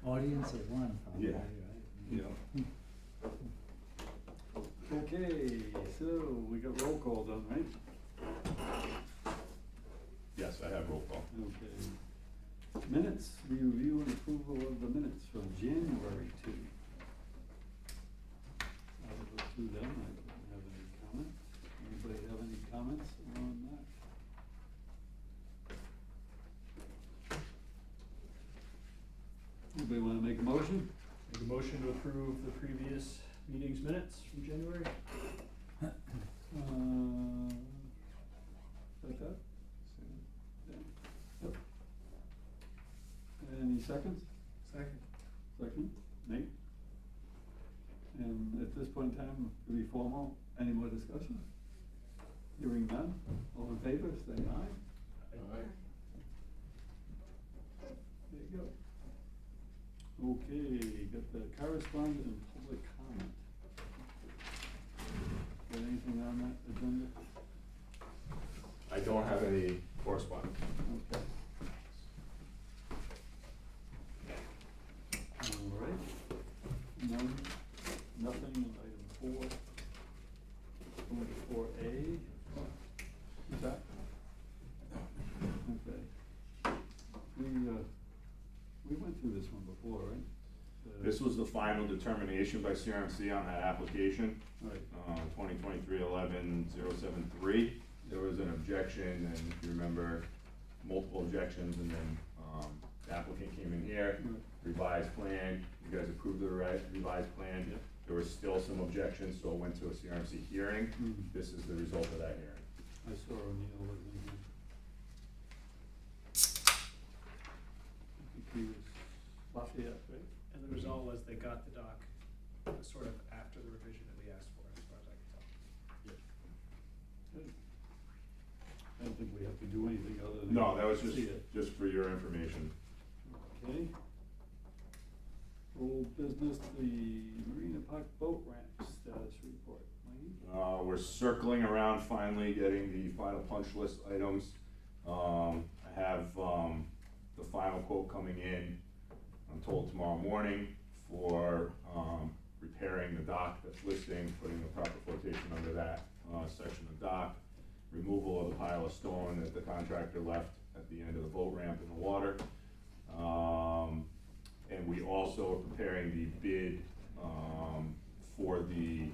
Audience of one, probably, Yeah. right? Yeah. Okay, so we got roll call done, right? Yes, I have roll call. Okay. Minutes, review and approval of the minutes from January 2. I will go through them, I don't have any comments. Anybody have any comments on that? Anybody wanna make a motion? Make a motion to approve the previous meeting's minutes from January. Like that? Yeah. Yep. Any seconds? Second. Second, Nate? And at this point in time, to be formal, any more discussion? Hearing none, all in favor, say aye. Aye. There you go. Okay, got the correspondent and public comment. Got anything on that agenda? I don't have any correspondence. Okay. All right, none, nothing, item 4. Going to 4A. Is that? Okay. We went through this one before, right? This was the final determination by CRMC on that application. Right. 2023-11-073. There was an objection, and if you remember, multiple objections, and then, the applicant came in here, Right. revised plan, you guys approved the revised plan. Yep. There was still some objections, so it went to a CRMC hearing. Mhm. This is the result of that hearing. I saw O'Neill was in here. I think he was Lafayette, right? And the result was they got the dock sort of after the revision that we asked for, as far as I can tell. Good. I don't think we have to do anything other than. No, that was see it. just for your information. Okay. Old business, the Marina Park boat ramp status report. Wayne? We're circling around finally getting the final punch list items. I have, the final quote coming in, I'm told tomorrow morning, for, repairing the dock that's listing, putting the proper flotation under that, section of dock, removal of the pile of stone that the contractor left at the end of the boat ramp in the water. And we also are preparing the bid, for the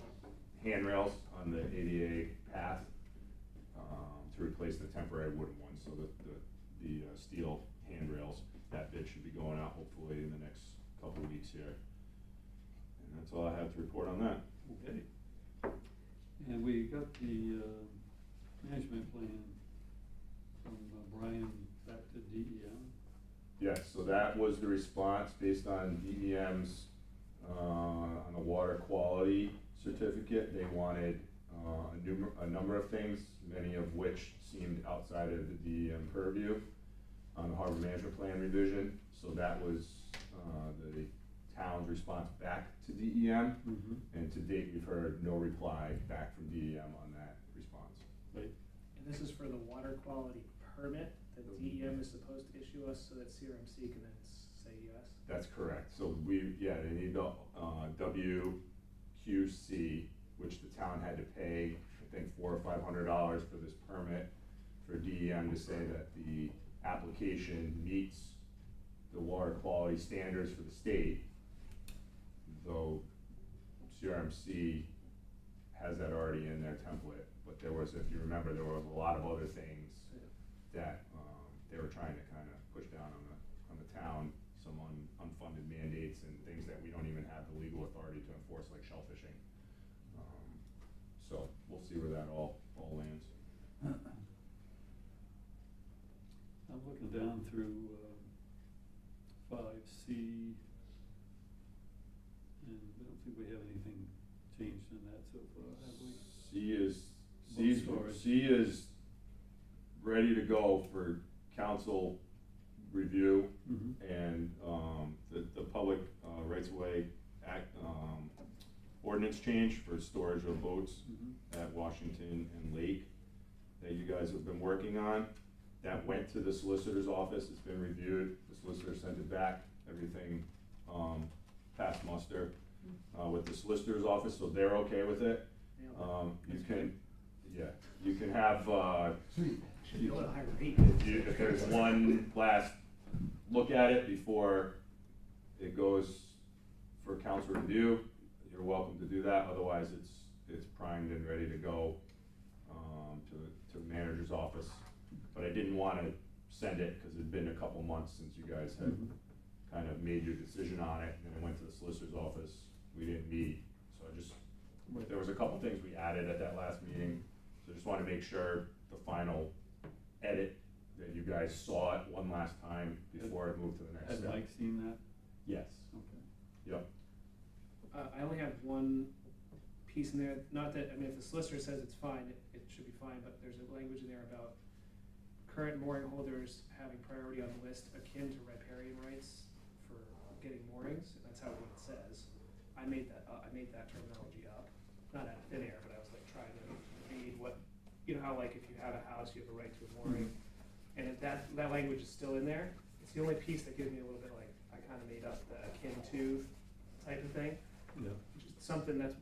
handrails on the ADA path, to replace the temporary wooden ones, so that the steel handrails, that bid should be going out hopefully in the next couple of weeks here. And that's all I have to report on that. Okay. And we got the, management plan from Brian back to DEM. Yes, so that was the response based on DEM's, on the water quality certificate. They wanted, a number of things, many of which seemed outside of the DEM purview on the harbor management plan revision. So that was, the town's response back to DEM. Mm-hmm. And to date, we've heard no reply back from DEM on that response. Right. And this is for the water quality permit that DEM is supposed to issue us, so that CRMC can then say yes? That's correct. So they need the, WQC, which the town had to pay, I think $400 or $500 for this permit for DEM to say that the application meets the water quality standards for the state, though CRMC has that already in their template. But there was, if you remember, there was a lot of other things that, they were trying to kind of push down on the town, some unfunded mandates and things that we don't even have the legal authority to enforce, like shellfishing. So we'll see where that all lands. I'm looking down through, 5C, and I don't think we have anything changed in that so far, have we? C is ready to go for council review. Mm-hmm. And, the public, rights of way act, ordinance change for storage of boats Mm-hmm. at Washington and Lake that you guys have been working on. That went to the solicitor's office, it's been reviewed, the solicitor sent it back, everything passed muster, with the solicitor's office, so they're okay with it. You can, yeah, you can have, Should be a little higher rate. if there's one last look at it before it goes for council review, you're welcome to do that, otherwise it's primed and ready to go, to manager's office. But I didn't wanna send it, cause it'd been a couple months since you guys had kind of made your decision on it, and then I went to the solicitor's office, we didn't meet, so there was a couple things we added at that last meeting, so I just wanna make sure the final edit, that you guys saw it one last time before I moved to the next Has step. Mike seen that? Yes, Okay. yep, I only have one piece in there, not that, I mean, if the solicitor says it's fine, it should be fine, but there's a language in there about current mooring holders having priority on the list akin to riparian rights for getting moorings, and that's how what it says. I made that terminology up, not out of thin air, but I was like trying to read what, you know how like if you have a house, you have a right to a mooring, and if that language is still in there, it's the only piece that gives me a little bit like, I kinda made up the akin to type of thing. Yeah. Just something that's,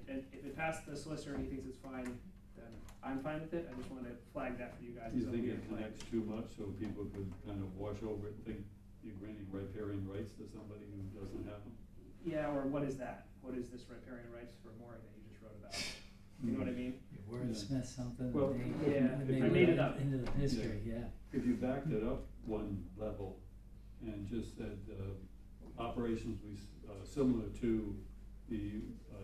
and if it passed the solicitor and he thinks it's fine, then I'm fine with it, I just wanted to flag that for you guys. Do you as a think weird it flag. connects too much, so people could kind of wash over it and think you're granting riparian rights to somebody who doesn't have them? Yeah, or what is that? What is this riparian rights for mooring that you just wrote about? You know what I mean? You wordsmith something, Well, and yeah, maybe I made it up. into the history, yeah. If you backed it up one level and just said, operations similar to the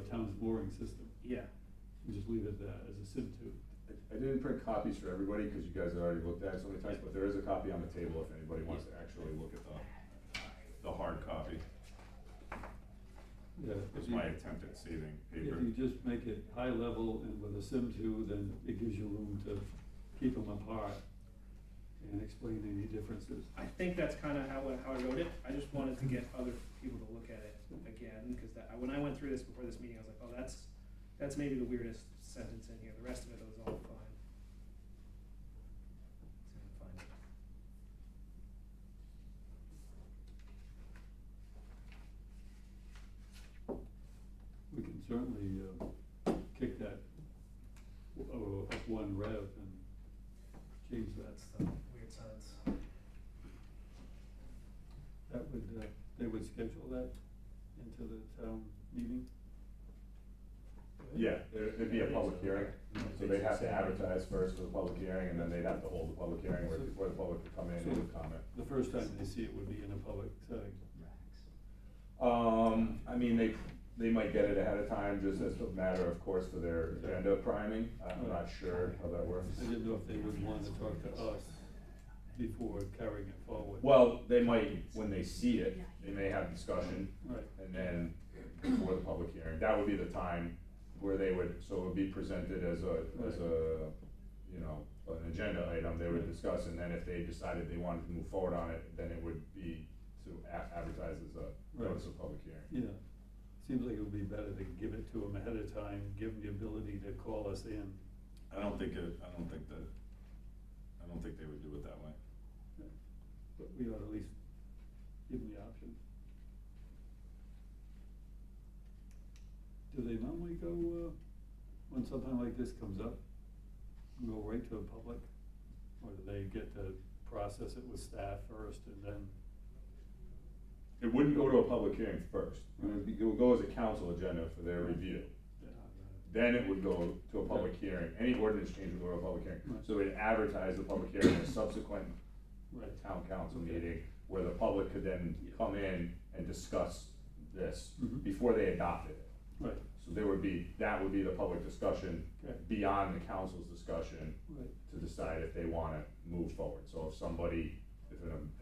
town's mooring system, Yeah. and just leave it as a sim two. I didn't print copies for everybody, cause you guys had already looked at it so many times, but there is a copy on the table if anybody wants to actually look at the hard copy. Yeah, It's my attempt at saving if paper. you just make it high level and with a sim two, then it gives you room to keep them apart and explain any differences. I think that's kinda how I wrote it. I just wanted to get other people to look at it again, cause when I went through this before this meeting, I was like, oh, that's maybe the weirdest sentence in here. The rest of it was all fine. Let's see if I can find it. We can certainly, kick that, up one rev and change that. That's the weird sentence. That would, they would schedule that into the town meeting? Yeah, it'd be a public hearing, so they'd have to advertise first for the public hearing, and then they'd have to hold the public hearing where the public could come in and comment. The first time they see it would be in a public setting. I mean, they might get it ahead of time, just as a matter of course for their agenda priming, I'm not sure how that works. I didn't know if they would want to talk to us before carrying it forward. Well, they might, when they see it, they may have discussion, Right. and then before the public hearing, that would be the time where they would, so it would be presented as a, you know, an agenda item, they would discuss, and then if they decided they wanted to move forward on it, then it would be to advertise as a notice of public hearing. Yeah, seems like it would be better to give it to them ahead of time, give them the ability to call us in. I don't think they would do it that way. But we ought to at least give them the option. Do they normally go, when something like this comes up, go right to the public? Or do they get to process it with staff first and then? It wouldn't go to a public hearing first, it would go as a council agenda for their review. Then it would go to a public hearing, any ordinance change would go to a public hearing. Right. So we'd advertise the public hearing in a subsequent Right. town council Okay. meeting, where the public could then come in and discuss this Mhm. before they adopted it. Right, So that would be the public discussion okay, beyond the council's discussion right, to decide if they wanna move forward. So if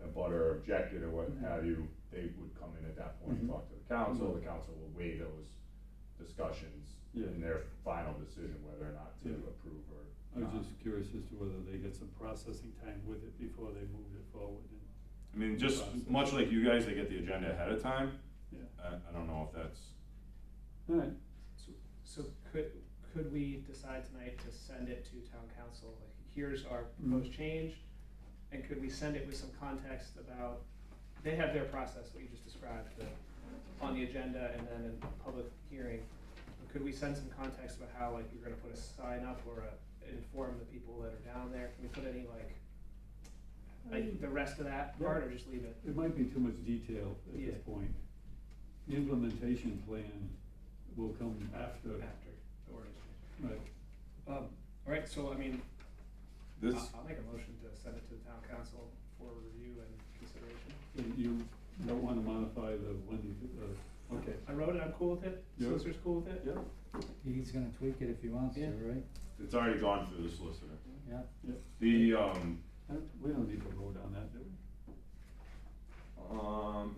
a butter objected or what have you, they would come in at that point and Mhm. talk to the council will weigh those discussions Yeah. in their final decision whether or not to Yeah. approve or I was not. just curious as to whether they get some processing time with it before they moved it forward and, I mean, just much like you guys, they get the agenda ahead of time, yeah. I don't know if that's, Alright, So could we decide tonight to send it to town council, like, here's our proposed change? And could we send it with some context about they have their process, what you just described, on the agenda and then in public hearing. Could we send some context about how, like, you're gonna put a sign up or inform the people that are down there? Can we put any, like, the rest of that part, or just leave it? It might be too much detail at Yeah. this point. The implementation plan will come after. After the ordinance change. Right. All right, so, I mean, This, I'll make a motion to send it to the town council for review and consideration. And you don't wanna modify the Wendy, okay. I wrote it, I'm cool with it, Yeah. solicitor's cool with it? Yeah, He's gonna tweak it if he wants to, Yeah. right? it's already gone through the solicitor. Yeah. yeah. The, We don't need to vote on that, do we?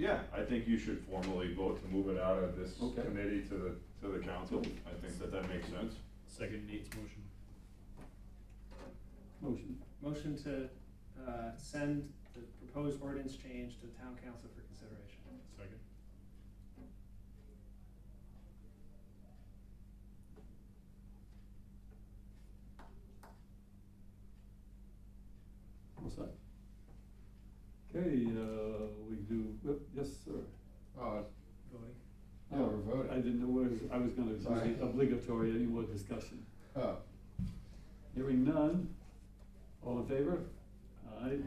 yeah, I think you should formally vote to move it out of this Okay. committee to the council. I think that makes sense. Second Nate's motion. Motion. Motion to, send the proposed ordinance change to the town council for consideration. Second. What's that? Okay, we do, yes, sir. Oh, Voting. yeah, we're voting. I didn't know where, I was gonna do Sorry. the obligatory, any more discussion. Oh. Hearing none, all in favor? Aye.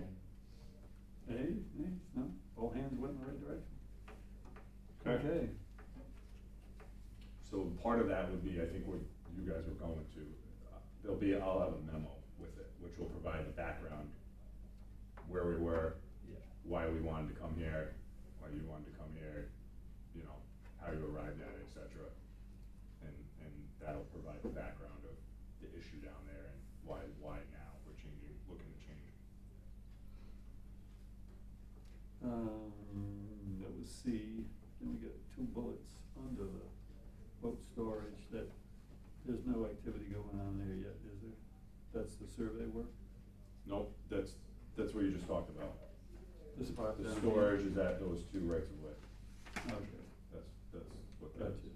Nay, no, all hands went in the right direction. Okay. So part of that would be, I think what you guys were going to, I'll have a memo with it, which will provide the background, where we were, Yeah. why we wanted to come here, why you wanted to come here, you know, how you arrived at it, et cetera. And that'll provide the background of the issue down there and why now we're looking to change. That was C, then we got two bullets under the boat storage that there's no activity going on there yet, is there? That's the survey work? Nope, that's what you just talked about. This part The down here? storage is at those two rights of way. Okay, That's what that gotcha. is.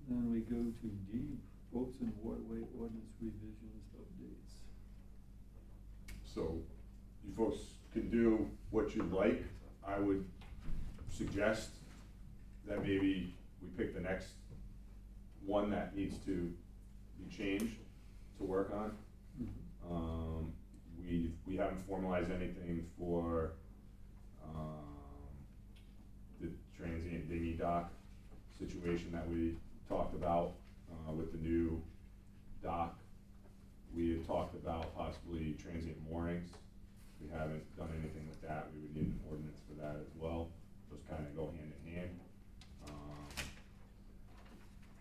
Then we go to D, boats and waterway ordinance revisions updates. So you folks can do what you'd like. I would suggest that maybe we pick the next one that needs to be changed to work on. We haven't formalized anything for, the transient dinghy dock situation that we talked about, with the new dock. We had talked about possibly transient moorings. We haven't done anything with that. We would need an ordinance for that as well. Those kind of go hand in hand. I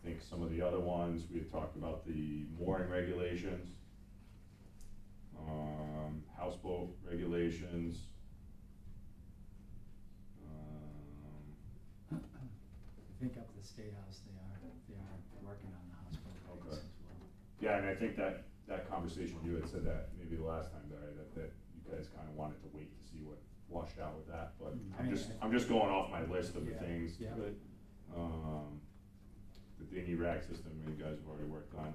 think some of the other ones, we had talked about the mooring regulations, houseboat regulations. I think up at the State House, they are working on the hospital Okay. regs as well. Yeah, and I think that conversation, you had said that maybe the last time, Barry, that you guys kind of wanted to wait to see what washed out with that, but I mean, I'm just going off my list of the Yeah, things. yeah. Right, The dinghy rack system, you guys have already worked on.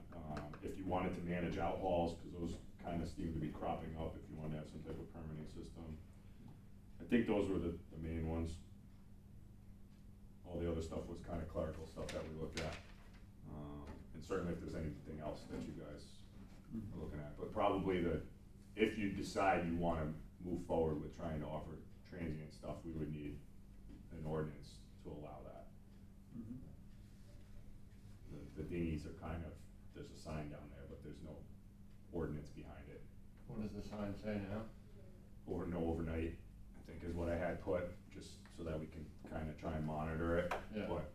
If you wanted to manage outhauls, cause those kind of seem to be cropping up, if you wanna have some type of permitting system. I think those were the main ones. All the other stuff was kind of clerical stuff that we looked at. And certainly if there's anything else that you guys are looking at, but probably if you decide you wanna move forward with trying to offer transient stuff, we would need an ordinance to allow that. Mhm. The dinghies are kind of, there's a sign down there, but there's no ordinance behind it. What does the sign say now? Overnight, I think is what I had put, just so that we can kind of try and monitor it. Yeah. But,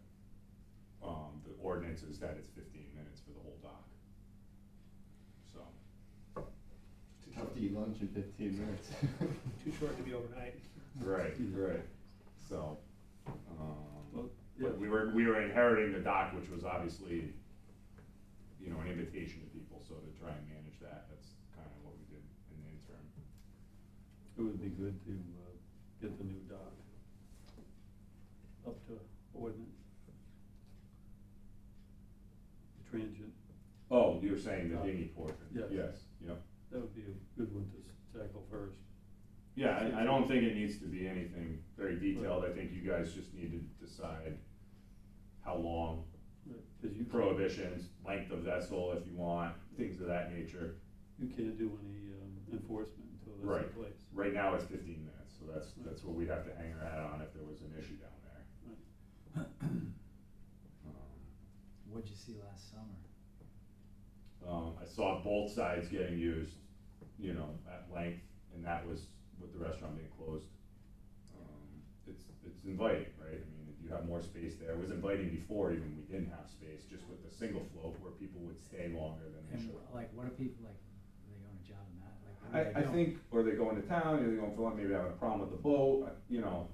the ordinance is that it's 15 minutes for the whole dock. So, Too tough to eat lunch in 15 minutes. Too short to be overnight. right. So, Well, yeah, but we were inheriting the dock, which was obviously, you know, an invitation to people, so to try and manage that, that's kind of what we did in the interim. it would be good to, get the new dock up to ordinance. Transient, Oh, you're saying the Dock. dinghy portion? Yes. Yes, yep. That would be a good one to tackle first. Yeah, I don't think it needs to be anything very detailed, I think you guys just need to decide how long, Right, 'cause you prohibitions, length of vessel if you want, things of that nature. You can't do any enforcement until that's Right. in place. Right now it's 15 minutes, so that's what we'd have to hang our hat on if there was an issue down there. What'd you see last summer? I saw both sides getting used, you know, at length, and that was with the restaurant being closed. It's inviting, right? I mean, you have more space there. It was inviting before even we didn't have space, just with the single float where people would stay longer than they And should. like, what are people, like, are they going to job in that? Like, what are I they doing? think, or they go into town, or they going for lunch, maybe having a problem with the boat, you know,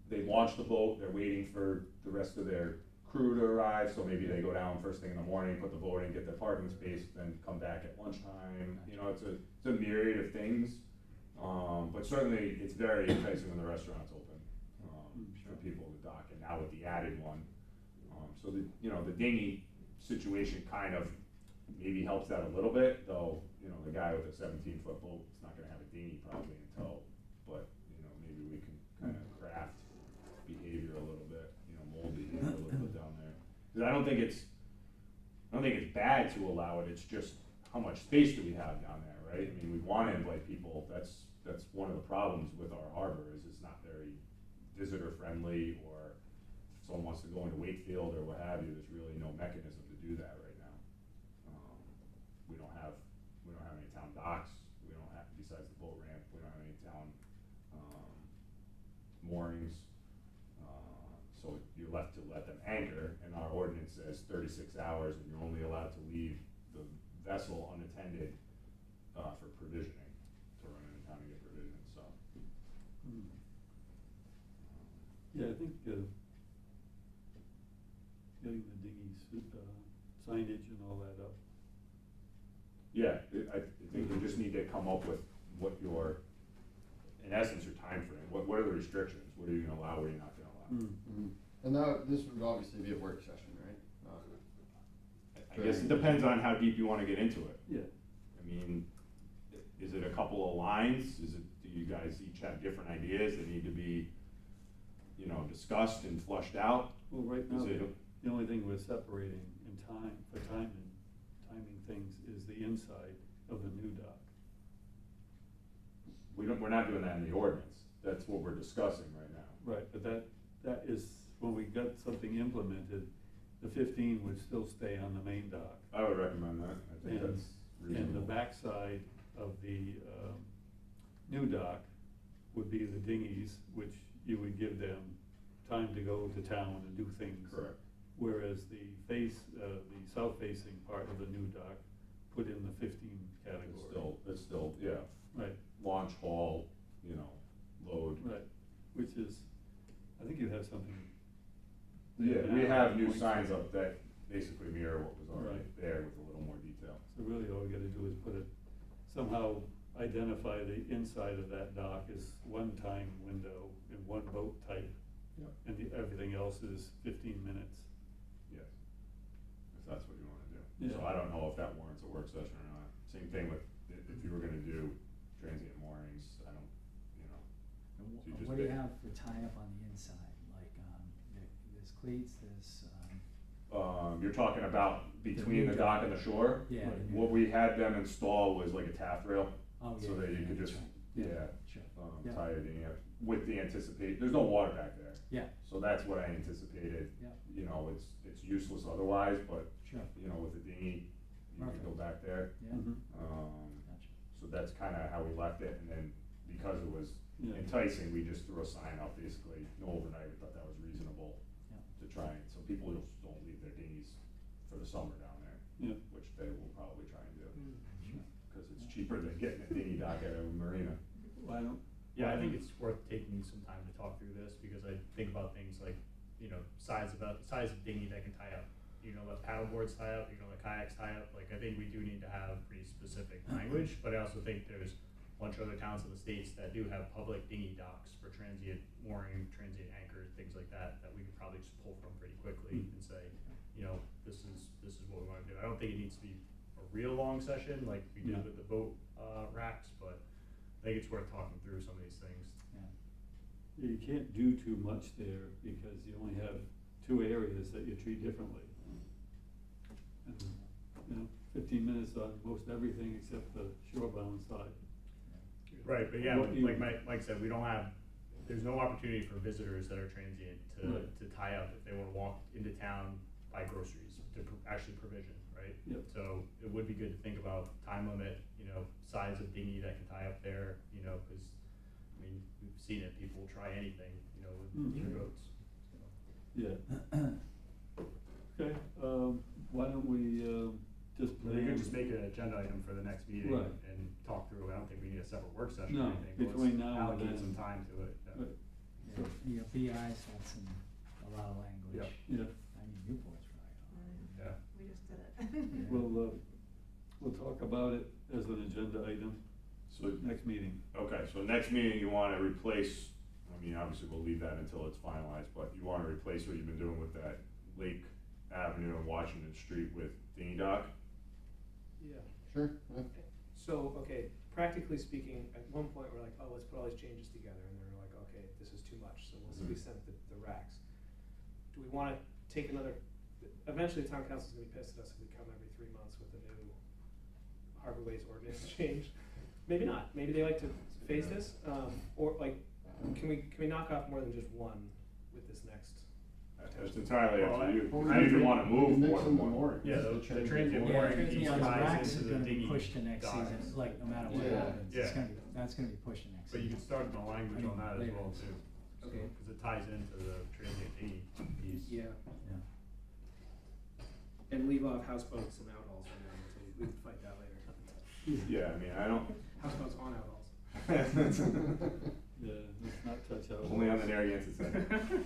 they launch the boat, they're waiting for the rest of their crew to arrive, so maybe they go down first thing in the morning, put the boat in, get their parking space, then come back at lunchtime, you know, it's a myriad of things. But certainly, it's very enticing when the restaurant's open, for people to dock, and now with the added one. So the, you know, the dinghy situation kind of maybe helps that a little bit, though, you know, the guy with a 17-foot boat is not gonna have a dinghy probably until, but, you know, maybe we can kind of craft behavior a little bit, you know, mold behavior a little bit down there. Cause I don't think it's bad to allow it, it's just how much space do we have down there, right? I mean, we wanna invite people, that's one of the problems with our harbor, is it's not very visitor friendly, or if someone wants to go into Wakefield or what have you, there's really no mechanism to do that right now. We don't have any town docks, we don't have, besides the boat ramp, we don't have any town, moorings. So you're left to let them anchor, and our ordinance says 36 hours, and you're only allowed to leave the vessel unattended, for provisioning, to run into town and get provisions, so. Yeah, I think, getting the dinghies, signage and all that up. Yeah, I think we just need to come up with what your, in essence, your timeframe, what are the restrictions, what are you gonna allow, what are you not gonna allow? And now, this would obviously be a work session, right? I guess it depends on how deep you wanna get into it. Yeah. I mean, is it a couple of lines, do you guys each have different ideas that need to be, you know, discussed and flushed out? Well, right now, Is it- the only thing we're separating in time, for timing things, is the inside of the new dock. We're not doing that in the ordinance, that's what we're discussing right now. Right, but that is, when we got something implemented, the 15 would still stay on the main dock. I would recommend that, I think And- that's And the reasonable. backside of the new dock would be the dinghies, which you would give them time to go to town and do things. Correct. Whereas the south-facing part of the new dock, put in the 15 category. It's still, yeah, Right, launch, haul, you know, load. right, which is, I think you have something. Yeah, there we now have new points signs to- up that basically mirror what was already Right. there with a little more detail. So really, all we gotta do is somehow identify the inside of that dock as one time window and one boat type. Yep. And everything else is 15 minutes. Yes, if that's what you wanna do. So Yeah. I don't know if that warrants a work session or not. Same thing with, if you were gonna do transient moorings, I don't, you know. And So you just what do you pick- have for tie up on the inside? Like, there's cleats, there's, You're talking about between new the dock and the shore? yeah. the new- What we had them install was like a taff rail, Oh, yeah, so that you yeah, could that's just, right. yeah, Sure, yeah. tie it in, with the there's no water back there. yeah, So that's what I anticipated, yeah, you know, it's useless otherwise, but, sure, you know, with the dinghy, you can go Perfect. back there. yeah, Mhm. gotcha. So that's kinda how we left it, and then because it was Yeah. enticing, we just threw a sign up, basically, no overnight, we thought that was reasonable Yeah. to try, and so people just don't leave their dinghies for the summer down there, Yeah. which they will probably try and do, Sure. cause it's cheaper than getting a dinghy dock at a marina. Why don't? Yeah, I think it's worth taking some time to talk through this, because I think about things like, you know, size of dinghy that can tie up. You know, let paddle boards tie up, you know, let kayaks tie up, like, I think we do need to have pretty specific language, but I also think there's a bunch of other towns in the states that do have public dinghy docks for transient mooring, transient anchors, things like that, that we could probably just pull from pretty quickly and say, you know, this is what we wanna do. I don't think it needs to be a real long session, like we Yeah. did with the boat racks, but I think it's worth talking through some of these things. Yeah. You can't do too much there because you only have two areas that you treat differently. And, you know, 15 minutes on most everything except the shorebound side. Right, but yeah, What you- like Mike said, we don't have, there's no opportunity for visitors that are transient Right. to tie up if they wanna walk into town, buy groceries, to actually provision, right? Yep. So it would be good to think about time limit, size of dinghy that can tie up there, cause, I mean, we've seen it, people will try anything, with their Mhm. boats. Yeah. Okay, why don't we, just We plan. could just make an agenda item for the next meeting Right. and talk through, I don't think we need a separate work session No, or anything, but between let's now and allocate then. some time to it. Yeah. Right. Yeah, BI's got a lot of language. Yeah, I mean, Newport's right. Yeah. We just did it. Yeah. we'll talk about it as an agenda item So, next meeting. okay, so next meeting you wanna replace, I mean, obviously we'll leave that until it's finalized, but you wanna replace what you've been doing with that Lake Avenue and Washington Street with dinghy dock? Yeah. Sure, yeah. So, okay, practically speaking, at one point, we're like, oh, let's put all these changes together, and then we're like, okay, this is too much, so we sent the racks. Do we wanna take another, eventually the town council's gonna be pissed at us if we come every 3 months with a new Harbor Ways ordinance change. Maybe not, maybe they like to phase this, or like, can we knock off more than just one with this next? It's entirely up to you, Well, how you we wanna can move mix more than them one. more. Yeah, the transient Yeah, mooring transient piece mooring, the ties racks into are the gonna be dinghy pushed to next docks. season, like, no matter what Yeah. happens, Yeah. that's gonna be pushed to next But you season. can start the language on that as Later. well too. Okay. Cause it ties into the transient dinghy piece. Yeah, Yeah. and leave off houseboats and outhauls for now, until we can fight that later. Yeah, I mean, I don't. Houseboats on outhauls. Yeah, let's not touch out. Only on the Narragansett side.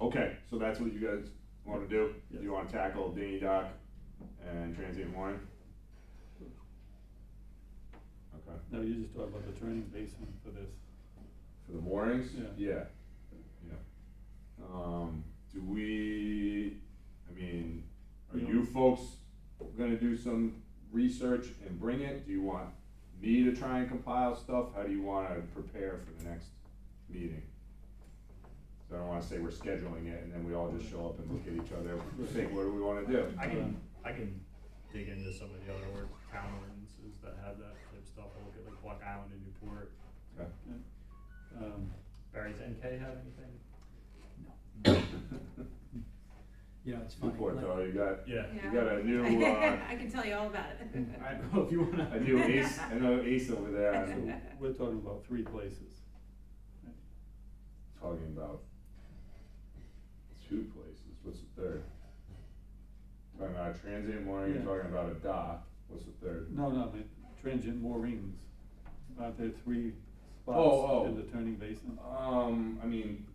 Okay, so that's what you guys wanna do? Yes. You wanna tackle dinghy dock and transient mooring? Okay, No, you just talked about the turning basin for this. for the moorings? Yeah. Yeah. Do we, I mean, are You know- you folks gonna do some research and bring it? Do you want me to try and compile stuff? How do you wanna prepare for the next meeting? So I don't wanna say we're scheduling it and then we all just show up and look at each other and think, what do we wanna do? I can dig into some of the other town ordinances that have that type of stuff, I'll look at like Block Island and Newport. Okay. Barry's NK have anything? No. You know, it's funny. Newport like- though, you got, Yeah. you got a new, I can tell you all about it. I don't know if you wanna. a new ace, I know ace over there, So I'm we're talking about 3 places. talking about 2 places, what's the third? Talking about a transient mooring, you're Yeah. talking about a dock, what's the third? No, I mean, transient moorings. Aren't there 3 Oh, spots oh. in the turning basin? I mean,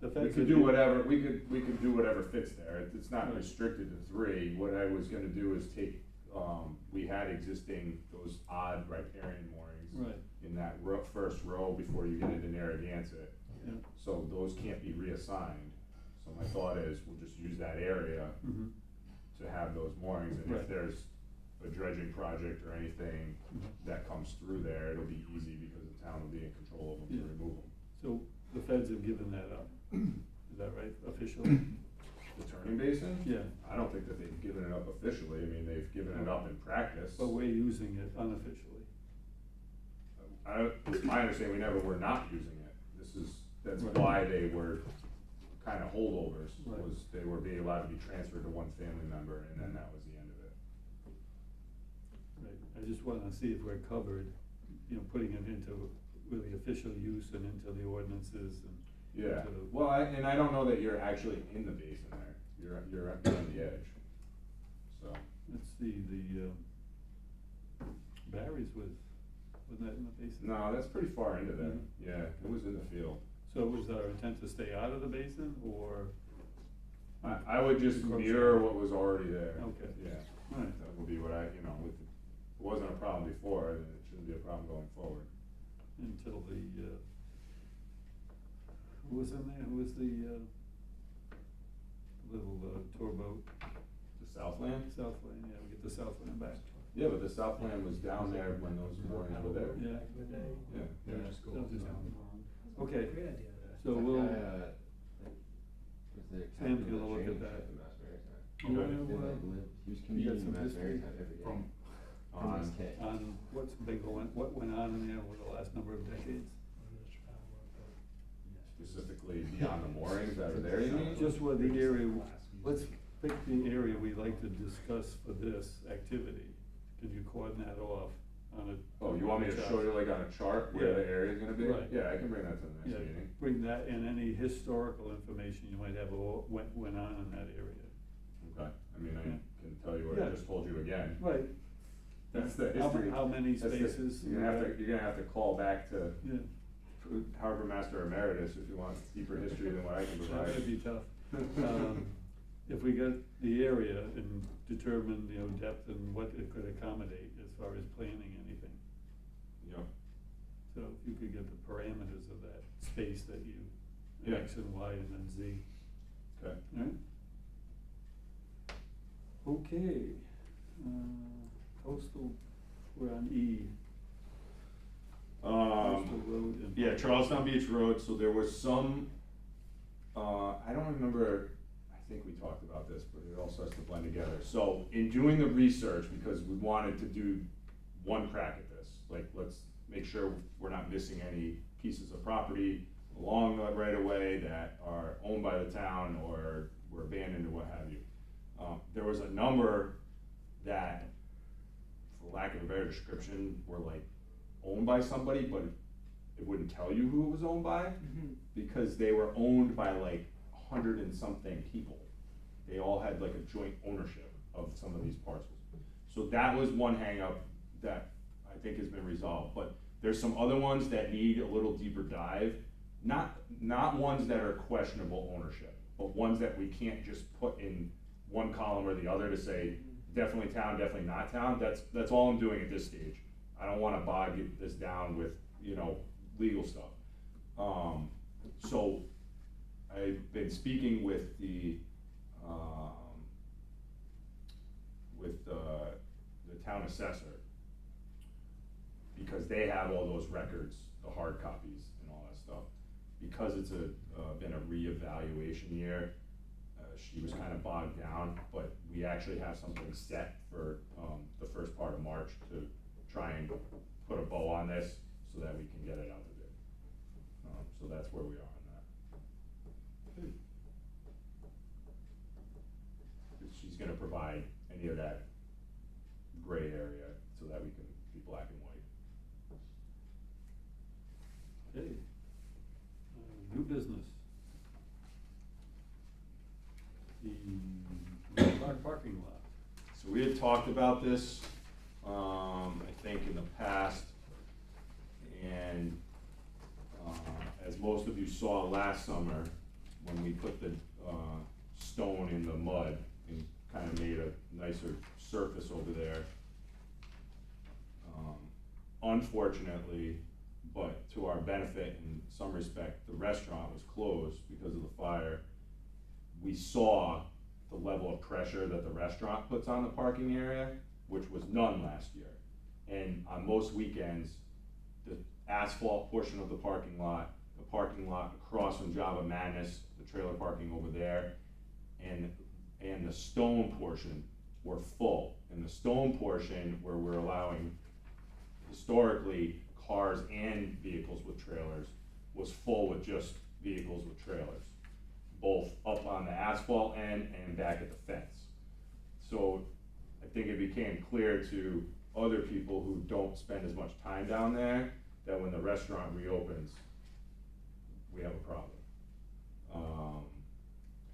The we feds could have do given- whatever, we could do whatever fits there, it's not Right. restricted to 3. What I was gonna do is take, we had existing, those odd riparian moorings Right, in that first row before you get into Narragansett. yeah. So those can't be reassigned, so my thought is, we'll just use that area Mhm. to have those moorings, and Right. if there's a dredging project or anything Mhm. that comes through there, it'll be easy because the town will be in control of them Yeah. to remove them. So the feds have given that up, is that right, officially? The turning basin? Yeah, I don't think that they've given it up officially, I mean, they've given it up in practice. but we're using it unofficially. It's my understanding, we never were not using it, that's Right. why they were kind of holdovers, Right. was they were being allowed to be transferred to one family member, and then that was the end of it. Right, I just wanna see if we're covered, putting it into really official use and into the ordinances and. Yeah, into the- well, and I don't know that you're actually in the basin there, you're on the edge, so. Let's see, Barry's wasn't that in the basin? No, that's pretty far into there, Mhm. yeah, it was in the field. So was our intent to stay out of the basin, or? I would just mirror what was already there. Okay. Yeah, Alright, that would be what it wasn't a problem before, and it shouldn't be a problem going forward. until who was in there, who was the, little, tour boat? The Southland? Southland, yeah, we get the Southland back. Yeah, but the Southland was down there when those moorings were there. Yeah. Yeah. Yeah, just go They'll just- down. Okay, Great idea. so That we'll, guy, was the Sam's captain of gonna the look at training that. ship in Mass Maritime. you Okay. wanna, He was you got commuting some in Mass history Maritime every day. from, On- MSK. on what's been going, what went on in there over the last number of decades? Specifically beyond the moorings that are there, you mean? Just what the area, let's pick the area we'd like to discuss for this activity. Can you cordon that off on a? Oh, you want me to show you like on a chart where the Yeah. area's gonna be? Right. Yeah, I can bring that to the next Yeah, meeting. bring that and any historical information you might have of what went on in that area. Okay, I mean, I Yeah. can tell you what I Yeah. just told you again. Right. That's the How history. how many That's the- spaces? You're gonna have to call back to Yeah, Harbor Master Emeritus if you want deeper history than what I can that would provide. be tough. If we got the area and determine, you know, depth and what it could accommodate as far as planning anything. Yep, So if you could get the parameters of that space that you, Yeah. X and Y and then Z. okay. Alright? Okay, coastal, we're on E. Coastal Road and. Yeah, Charlestown Beach Road, so there was some, I don't remember, I think we talked about this, but it all starts to blend together. So in doing the research, because we wanted to do one crack at this, like, let's make sure we're not missing any pieces of property along the right of way that are owned by the town or were abandoned or what have you. There was a number that, for lack of a better description, were like owned by somebody, but it wouldn't tell you who it was owned by, because they were owned by like 100 and something people. They all had like a joint ownership of some of these parcels. So that was one hangup that I think has been resolved, but there's some other ones that need a little deeper dive. Not ones that are questionable ownership, but ones that we can't just put in one column or the other to say, definitely town, definitely not town. That's all I'm doing at this stage. I don't wanna bog this down with, you know, legal stuff. So I've been speaking with the town assessor, because they have all those records, the hard copies and all that stuff. Because it's been a reevaluation year, she was kind of bogged down, but we actually have something set for the first part of March to try and put a bow on this so that we can get it out to bid. So that's where we are on that. She's gonna provide any of that gray area so that we can be black and white. Okay. New business. The Park parking lot. So we had talked about this, I think in the past, and, as most of you saw last summer, when we put the, stone in the mud and kind of made a nicer surface over there. Unfortunately, but to our benefit in some respect, the restaurant was closed because of the fire. We saw the level of pressure that the restaurant puts on the parking area, which was none last year. And on most weekends, the asphalt portion of the parking lot across from Java Madness, the trailer parking over there, and the stone portion were full. And the stone portion where we're allowing historically cars and vehicles with trailers was full with just vehicles with trailers, both up on the asphalt end and back at the fence. So I think it became clear to other people who don't spend as much time down there that when the restaurant reopens, we have a problem.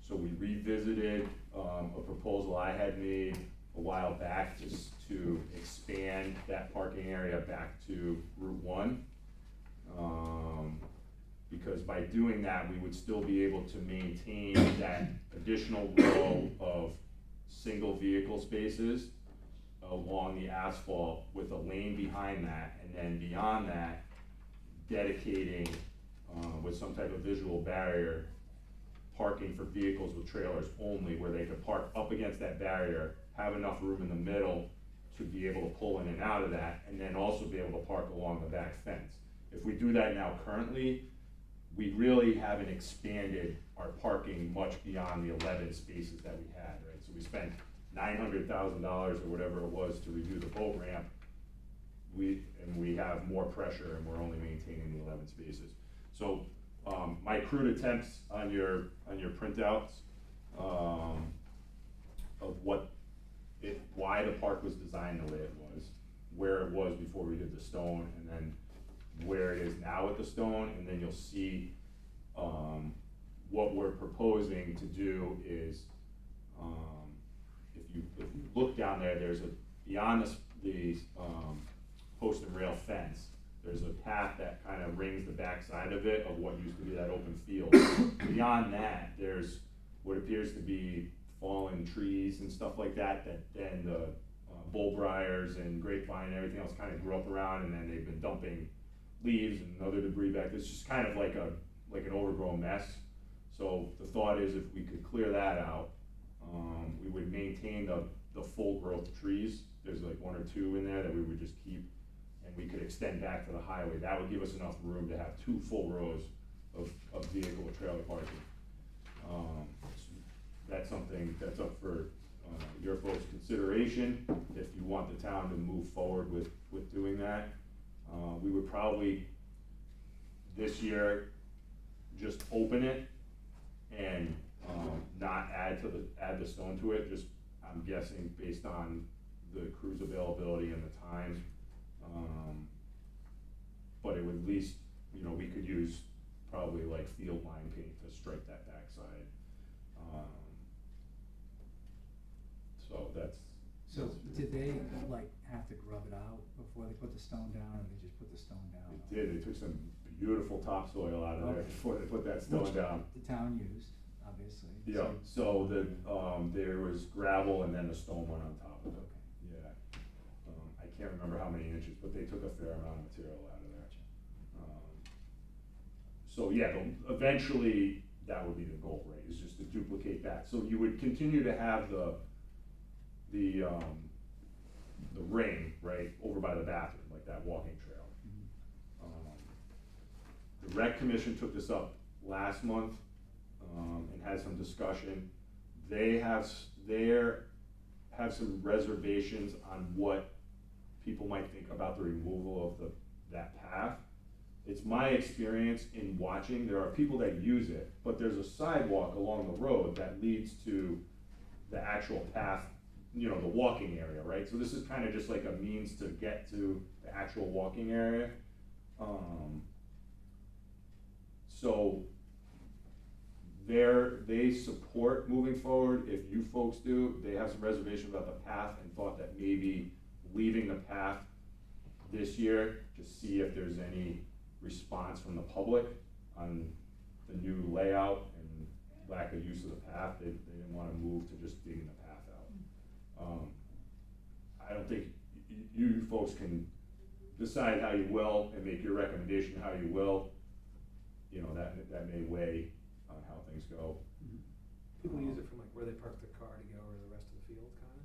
So we revisited a proposal I had made a while back just to expand that parking area back to Route 1. Because by doing that, we would still be able to maintain that additional row of single vehicle spaces along the asphalt with a lane behind that, and then beyond that, dedicating with some type of visual barrier parking for vehicles with trailers only, where they could park up against that barrier, have enough room in the middle to be able to pull in and out of that, and then also be able to park along the back fence. If we do that now currently, we really haven't expanded our parking much beyond the 11 spaces that we had, right? So we spent $900,000 or whatever it was to redo the boat ramp. We have more pressure and we're only maintaining the 11 spaces. So my crude attempts on your printouts of why the park was designed the way it was, where it was before we did the stone, and then where it is now with the stone, and then you'll see what we're proposing to do is, if you look down there, there's beyond the post and rail fence, there's a path that kind of rings the backside of it of what used to be that open field. Beyond that, there's what appears to be fallen trees and stuff like that then the bullbriars and grapevine and everything else kind of grew up around, and then they've been dumping leaves and other debris back. It's just kind of like an overgrown mess. So the thought is, if we could clear that out, we would maintain the full growth trees. There's like 1 or 2 in there that we would just keep, and we could extend back to the highway. That would give us enough room to have 2 full rows of vehicle or trailer parking. That's something that's up for your folks' consideration. If you want the town to move forward with doing that, we would probably this year just open it and not add the stone to it. Just, I'm guessing based on the crew's availability and the time. But it would at least, we could use probably like field line paint to stripe that backside. So that's. So did they like have to grub it out before they put the stone down, or they just put the stone down? They did, they took some beautiful topsoil out of there Okay. before they put that stone Which down. the town used, obviously. Yeah, so there was gravel and then the stone went on top of it. Okay. Yeah. I can't remember how many inches, but they took a fair amount of material out of there. So yeah, eventually that would be the goal, right, is just to duplicate that. So you would continue to have the ring, right, over by the bathroom, like that walking trail. Mm-hmm. The rec commission took this up last month, and had some discussion. They have some reservations on what people might think about the removal of that path. It's my experience in watching, there are people that use it, but there's a sidewalk along the road that leads to the actual path, the walking area, right? So this is kind of just like a means to get to the actual walking area. So they support moving forward. If you folks do, they have some reservations about the path and thought that maybe leaving the path this year to see if there's any response from the public on the new layout and lack of use of the path. They didn't want to move to just digging the path out. I don't think you folks can decide how you will and make your recommendation how you will. That may weigh on how things go. People use it from like where they park their car to go or the rest of the field, kinda?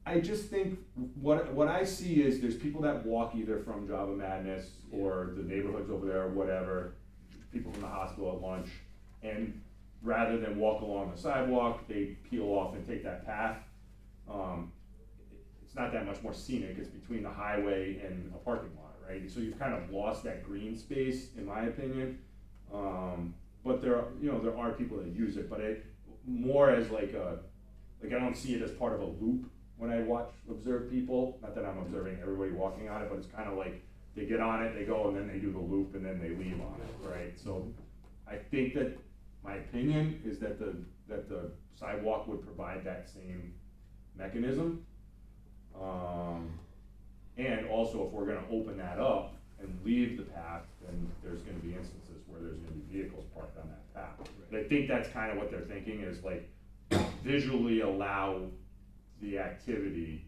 I just think what I see is there's people that walk either from Java Madness or the neighborhoods over there or whatever, people from the hospital at lunch, and rather than walk along the sidewalk, they peel off and take that path. It's not that much more scenic, it's between the highway and a parking lot, right? So you've kind of lost that green space, in my opinion. But there are people that use it, but it more as I don't see it as part of a loop when I observe people. Not that I'm observing everybody walking on it, but it's kind of like they get on it, they go, and then they do the loop, and then they leave on it, right? So I think that my opinion is that the sidewalk would provide that same mechanism. And also, if we're gonna open that up and leave the path, then there's gonna be instances where there's gonna be vehicles parked on that path. But I think that's kind of what they're thinking, is like visually allow the activity,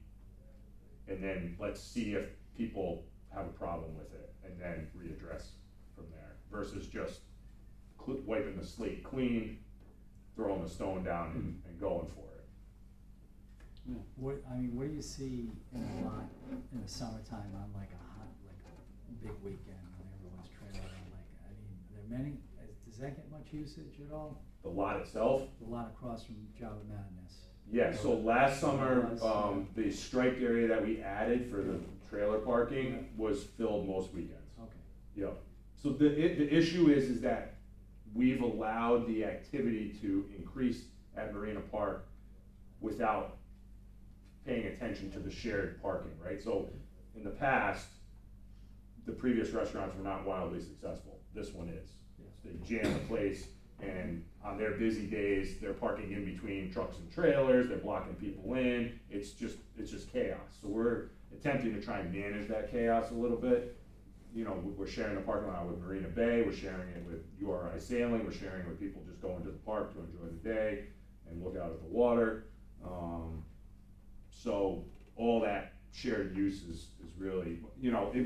and then let's see if people have a problem with it, and then readdress from there, versus just wiping the slate clean, throwing the stone down and going for it. Yeah. What do you see in a lot in the summertime on like a hot, like a big weekend when everyone's trailing? Like, are there many, does that get much usage at all? The lot itself, The lot across from Java Madness. yeah, so last summer, Was, the striped area that we added for the trailer parking was filled most weekends. Okay. Yep. So the issue is that we've allowed the activity to increase at Marina Park without paying attention to the shared parking, right? So in the past, the previous restaurants were not wildly successful. This one is. Yeah. They jam the place, and on their busy days, they're parking in between trucks and trailers, they're blocking people in, it's just chaos. So we're attempting to try and manage that chaos a little bit. You know, we're sharing the parking lot with Marina Bay, we're sharing it with URI Sailing, we're sharing it with people just going to the park to enjoy the day and look out at the water. So all that shared use is really, you know, it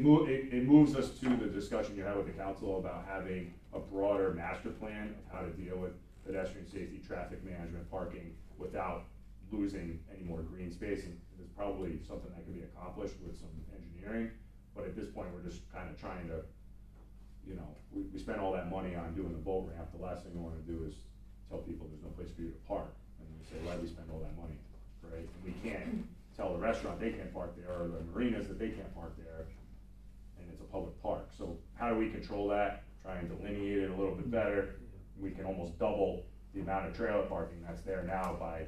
moves us to the discussion you had with the council about having a broader master plan of how to deal with pedestrian safety, traffic management, parking without losing any more green space. And there's probably something that can be accomplished with some engineering, but at this point, we're just kind of trying to, you know, we spent all that money on doing the boat ramp. The last thing we want to do is tell people there's no place for you to park. And we say, why did we spend all that money, right? And we can't tell the restaurant they can't park there, or the marinas that they can't park there, and it's a public park. So how do we control that? Try and delineate it a little bit better. We can almost double the amount of trailer parking that's there now by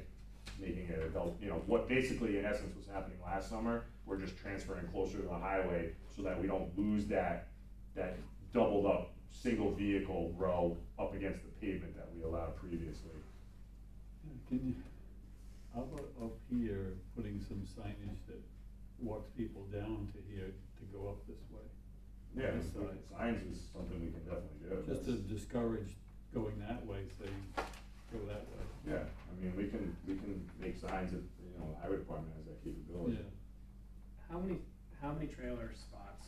making it adult, you know, what basically in essence was happening last summer. We're just transferring closer to the highway so that we don't lose that doubled up single vehicle row up against the pavement that we allowed previously. Can you, how about up here, putting some signage that walks people down to here to go up this way? Yeah, This side. signs is something we can definitely do. Just to discourage going that way, say, go that way. Yeah, I mean, we can make signs that, you know, the highway department has that capability. Yeah. How many trailer spots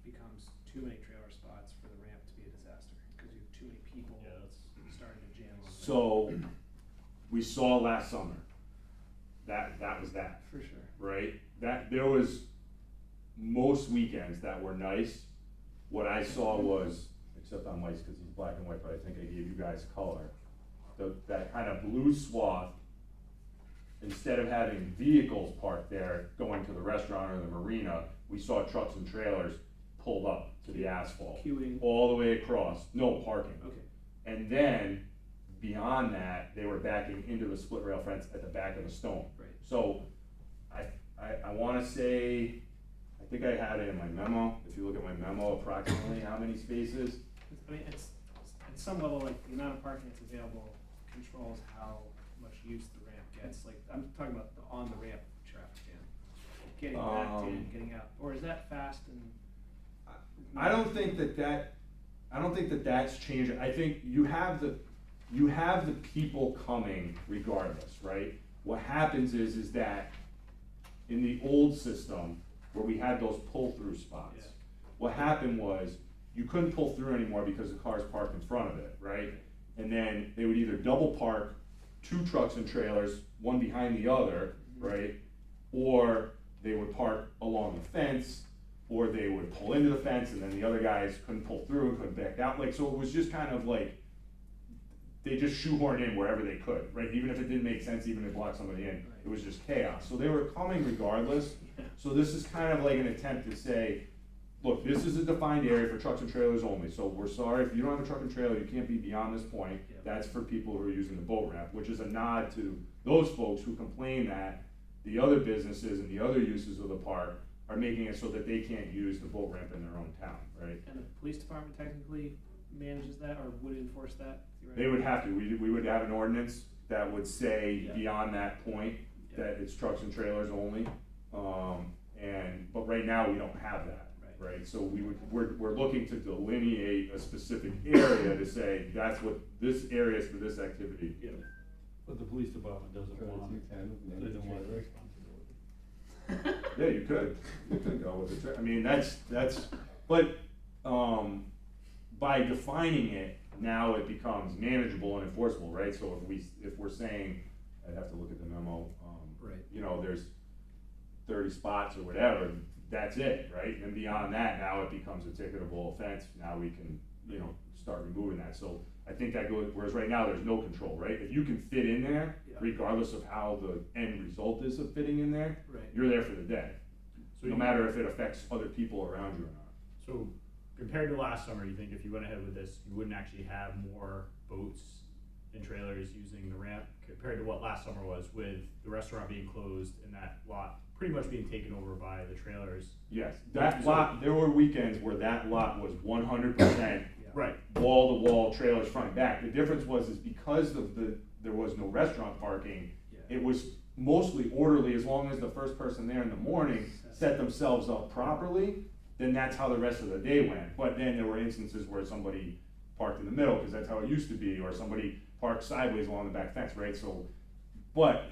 becomes too many trailer spots for the ramp to be a disaster? Cause you have too many people Yeah, that's, starting to jam on the. So, we saw last summer, that was that, For sure. right? That, there was most weekends that were nice. What I saw was, except on Mike's, cause he's black and white, but I think I gave you guys color. That kind of blue swath, instead of having vehicles parked there going to the restaurant or the marina, we saw trucks and trailers pulled up to the asphalt. Queuing. All the way across, no parking. Okay. And then, beyond that, they were backing into the split rail fence at the back of the stone. Right. So, I wanna say, I think I had it in my memo, if you look at my memo, approximately how many spaces. I mean, it's, at some level, like, the amount of parking that's available controls how much use the ramp gets. Like, I'm talking about the on the ramp traffic jam. Getting backed in, getting out, or is that fast and? I don't think that's changing. I think you have the people coming regardless, right? What happens is that in the old system, where we had those pull-through spots, Yeah. what happened was, you couldn't pull through anymore because the cars parked in front of it, right? And then they would either double park two trucks and trailers, one behind the other, right? Or they would park along the fence, or they would pull into the fence, and then the other guys couldn't pull through and couldn't back out. Like, so it was just kind of like, they just shoehorned in wherever they could, right? Even if it didn't make sense, even if it blocked somebody in, it was just chaos. So they were coming regardless. So this is kind of like an attempt to say, look, this is a defined area for trucks and trailers only, so we're sorry, if you don't have a truck and trailer, you can't be beyond this point. Yep. That's for people who are using the boat ramp, which is a nod to those folks who complain that the other businesses and the other uses of the park are making it so that they can't use the boat ramp in their own town, right? And the police department technically manages that, or would enforce that? They would have to, we would have an ordinance that would say Yeah. beyond that point, Yeah. that it's trucks and trailers only. But right now, we don't have that, right? So we're looking to delineate a specific area to say, that's what, this area is for this activity. Yeah. But the police department doesn't want, they don't want responsibility. Yeah, you could go with the, I mean, that's, but, by defining it, now it becomes manageable and enforceable, right? So if we're saying, I'd have to look at the memo, Right. you know, there's 30 spots or whatever, that's it, right? And beyond that, now it becomes a ticketable offense, now we can, you know, start removing that. So I think that goes, whereas right now, there's no control, right? If you can fit in there, Yeah. regardless of how the end result is of fitting in there, Right. you're there for the day. So No you- matter if it affects other people around you or not. So compared to last summer, you think if you went ahead with this, you wouldn't actually have more boats and trailers using the ramp compared to what last summer was with the restaurant being closed and that lot pretty much being taken over by the trailers? Yes, that lot, there were weekends where that lot was 100% Right. wall-to-wall trailers front and back. The difference was is because of there was no restaurant parking, Yeah. it was mostly orderly, as long as the first person there in the morning set themselves up properly, then that's how the rest of the day went. But then there were instances where somebody parked in the middle, because that's how it used to be, or somebody parked sideways along the back fence, right? So, but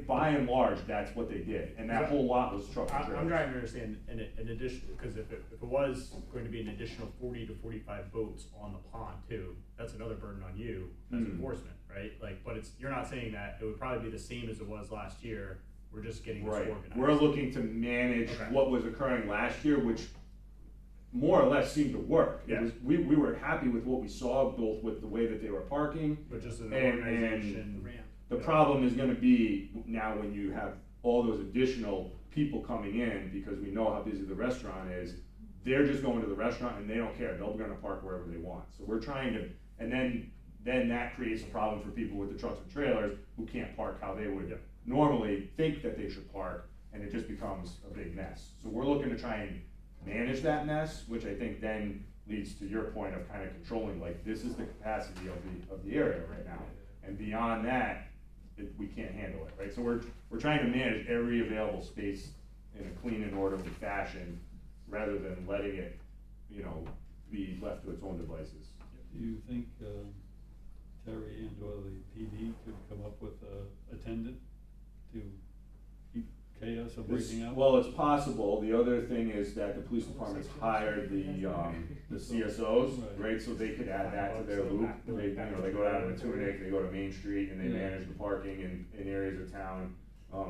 by and large, that's what they did, and that whole lot was truck and I'm trailers. trying to understand an addition, because if it was going to be an additional 40 to 45 boats on the pond too, that's another burden on you as Mhm. enforcement, right? Like, but you're not saying that it would probably be the same as it was last year, we're just getting this Right, organized. we're looking to manage Okay. what was occurring last year, which more or less seemed to work. It Yeah. was, we were happy with what we saw, both with the way that they were parking. But just an And- organization. Ramp. The Yeah. problem is gonna be now when you have all those additional people coming in, because we know how busy the restaurant is, they're just going to the restaurant and they don't care, they're gonna park wherever they want. So we're trying to, and then that creates a problem for people with the trucks and trailers who can't park how they would Yeah. normally think that they should park, and it just becomes a big mess. So we're looking to try and manage that mess, which I think then leads to your point of kind of controlling, like, this is the capacity of the area right now. And beyond that, we can't handle it, right? So we're trying to manage every available space in a clean and orderly fashion, rather than letting it, you know, be left to its own devices. Do you think Terry and or the PD could come up with a attendant to keep chaos from breaking out? Well, it's possible. The other thing is that the police department's hired the CSOs, Right. right? So they could add that to their loop. They go down to Matunic, they go to Main Street, and they Yeah. manage the parking in areas of town.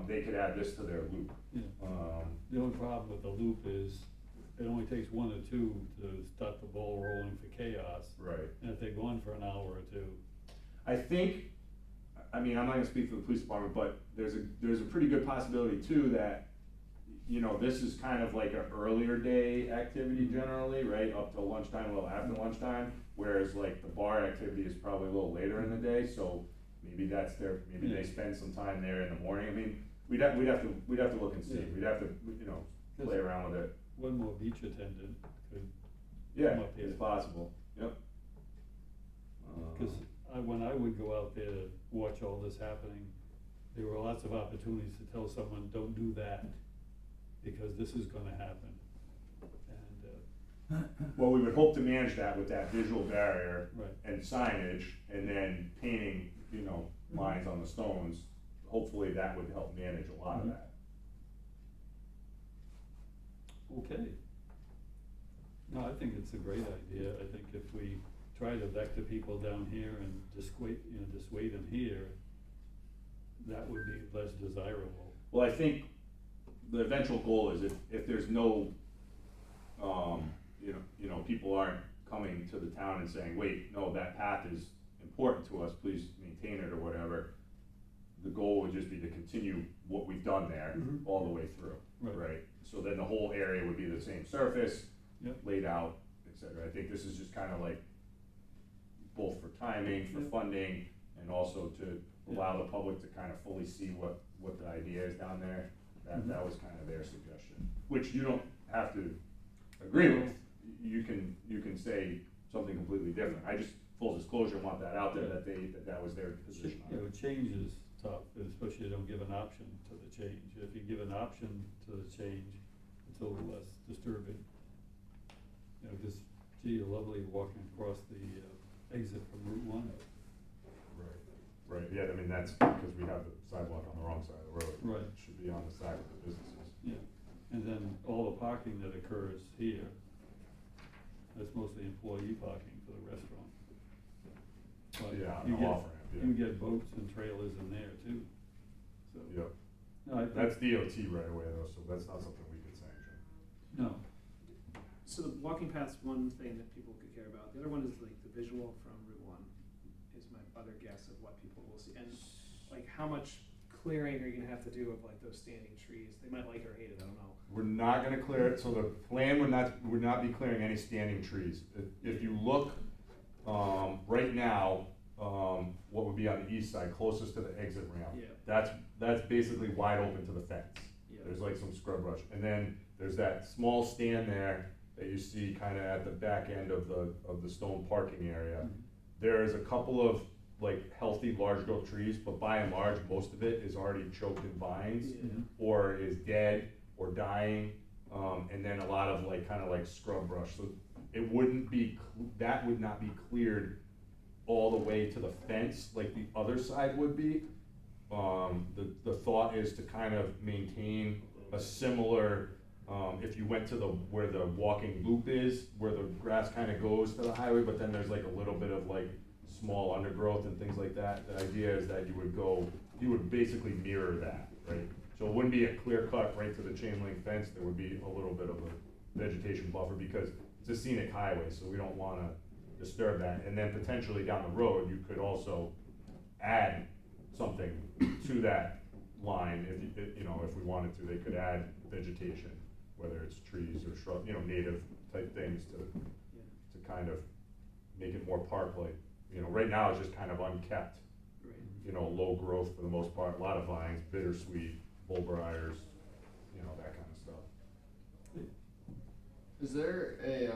They could add this to their loop. Yeah. Um, The only problem with the loop is it only takes one or two to start the ball rolling for chaos. Right. And if they go on for an hour or two, I think, I mean, I'm not gonna speak for the police department, but there's a pretty good possibility too that, you know, this is kind of like an earlier day activity generally, right, up till lunchtime, a little after lunchtime, whereas like the bar activity is probably a little later in the day, so maybe maybe they spend some time there in the morning. I mean, we'd have to look and see, Yeah. we'd have to, you know, play around with it. one more beach attendant could, Yeah, Come up here. it's possible, yep. cause when I would go out there to watch all this happening, there were lots of opportunities to tell someone, don't do that, because this is gonna happen. And, Well, we would hope to manage that with that visual barrier right, and signage, and then painting, you know, lines on the stones. Hopefully that would help manage a lot of Mhm. that. okay. No, I think it's a great idea. I think if we try to vector people down here and dissuade them here, that would be less desirable. Well, I think the eventual goal is if there's no, people aren't coming to the town and saying, wait, no, that path is important to us, please maintain it or whatever. The goal would just be to continue what we've done there Mhm. all the way through, Right. right? So then the whole area would be the same surface, Yep. laid out, et cetera. I think this is just kind of like, both for timing, for Yep. funding, and also to allow the public to kind of fully see what the idea is down there. That Mhm. was kind of their suggestion, which you don't have to agree with. You can say something completely different. I just, full disclosure, want that out there, that was their position on You know, it. change is tough, especially you don't give an option to the change. If you give an option to the change, it's a little less disturbing. You know, just, gee, lovely walking across the exit from Route 1. Right, yeah, I mean, that's because we have the sidewalk on the wrong side of the road. Right. It should be on the side of the businesses. Yeah, and then all the parking that occurs here. That's mostly employee parking for the restaurant. But Yeah, on you the get- off-ramp, You yeah. can get boats and trailers in there too, so. Yep. No, I think- That's DOT right away though, so that's not something we could sanction. No, So the walking path's one thing that people could care about. The other one is like the visual from Route 1 is my other guess of what people will see. And like how much clearing are you gonna have to do of like those standing trees? They might like it or hate it, I don't know. We're not gonna clear it, so the plan would not be clearing any standing trees. If you look, right now, what would be on the east side, closest to the exit ramp. Yeah. That's basically wide open to the fence. Yeah. There's like some scrub brush, and then there's that small stand there that you see kinda at the back end of the stone parking area. There's a couple of like healthy large growth trees, but by and large, most of it is already choked in vines Yeah. or is dead or dying, and then a lot of like, kinda like scrub brush, so it wouldn't be, that would not be cleared all the way to the fence like the other side would be. The thought is to kind of maintain a similar, if you went to where the walking loop is, where the grass kinda goes to the highway, but then there's like a little bit of like small undergrowth and things like that. The idea is that you would basically mirror that, right? So it wouldn't be a clear cut right to the chain link fence, there would be a little bit of a vegetation buffer because it's a scenic highway, so we don't wanna disturb that. And then potentially down the road, you could also add something to that line if we wanted to, they could add vegetation, whether it's trees or shrub, native type things to kind of make it more park-like. Right now it's just kind of unkept, Right. Low growth for the most part, a lot of vines, bittersweet, bullbriars, that kind of stuff. Is there a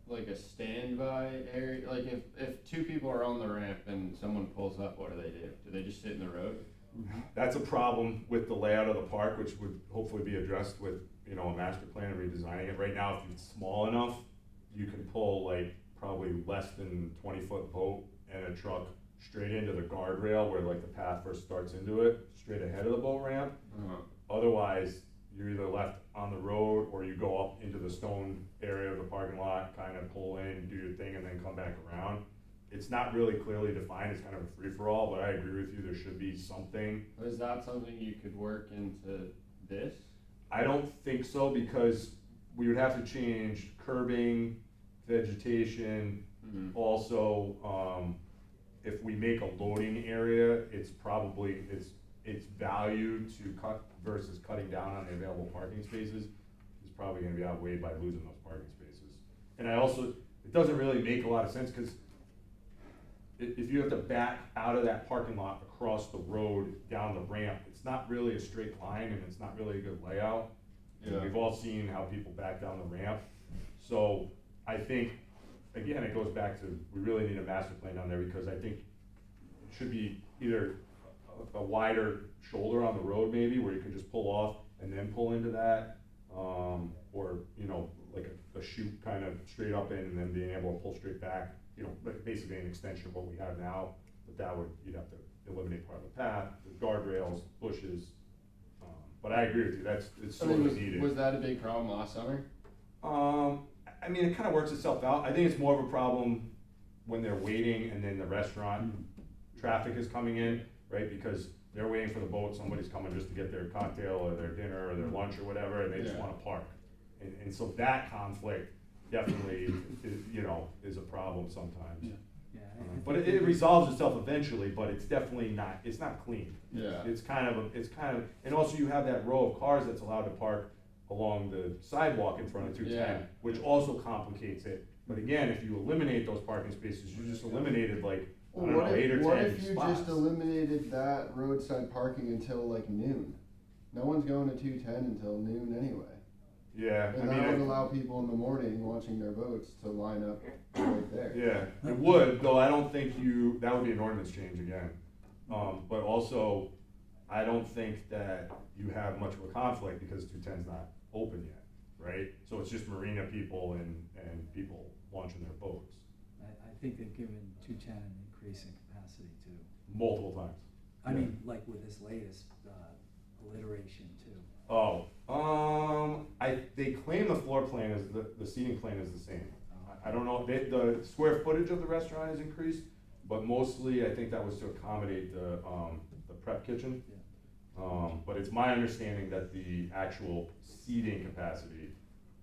like a standby area? Like if two people are on the ramp and someone pulls up, what do they do? Do they just sit in the road? That's a problem with the layout of the park, which would hopefully be addressed with, a master plan and redesigning it. Right now, if it's small enough, you can pull like probably less than 20-foot boat and a truck straight into the guardrail where like the path first starts into it, straight ahead of the boat ramp. Otherwise, you're either left on the road or you go up into the stone area of the parking lot, kind of pull in, do your thing, and then come back around. It's not really clearly defined, it's kind of a free-for-all, but I agree with you, there should be something. Is that something you could work into this? I don't think so, because we would have to change curbing, vegetation. Also, if we make a loading area, it's probably, its value to cut versus cutting down on the available parking spaces is probably gonna be outweighed by losing those parking spaces. And it doesn't really make a lot of sense, cause if you have to back out of that parking lot across the road down the ramp, it's not really a straight line and it's not really a good layout. And we've all seen how people back down the ramp. So I think, again, it goes back to, we really need a master plan down there, because I think it should be either a wider shoulder on the road maybe, where you can just pull off and then pull into that, or, like a chute kind of straight up in and then being able to pull straight back, basically an extension of what we have now, but you'd have to eliminate part of the path, the guardrails, bushes, but I agree with you, it's sort of needed. Was that a big problem last summer? I mean, it kind of works itself out. I think it's more of a problem when they're waiting and then the restaurant traffic is coming in, right? Because they're waiting for the boat, somebody's coming just to get their cocktail or their dinner or their lunch or whatever, and they just wanna park. And so that conflict definitely, is a problem sometimes. Yeah. But it resolves itself eventually, but it's definitely not, it's not clean. Yeah. It's kind of, and also you have that row of cars that's allowed to park along the sidewalk in front of 210, Yeah. which also complicates it. But again, if you eliminate those parking spaces, you just eliminated like, I don't know, 8 or 10 spots. What if you just eliminated that roadside parking until like noon? No one's going to 210 until noon anyway. Yeah, And that would allow people in the morning watching their boats to line up right there. Yeah, it would, though I don't think that would be an ordinance change again. But also, I don't think that you have much of a conflict because 210's not open yet, right? So it's just marina people and people launching their boats. I think they've given 210 an increase in capacity too. Multiple times. I mean, like with this latest alliteration too. Oh, They claim the floor plan is, the seating plan is the same. I don't know, the square footage of the restaurant has increased, but mostly I think that was to accommodate the prep kitchen. But it's my understanding that the actual seating capacity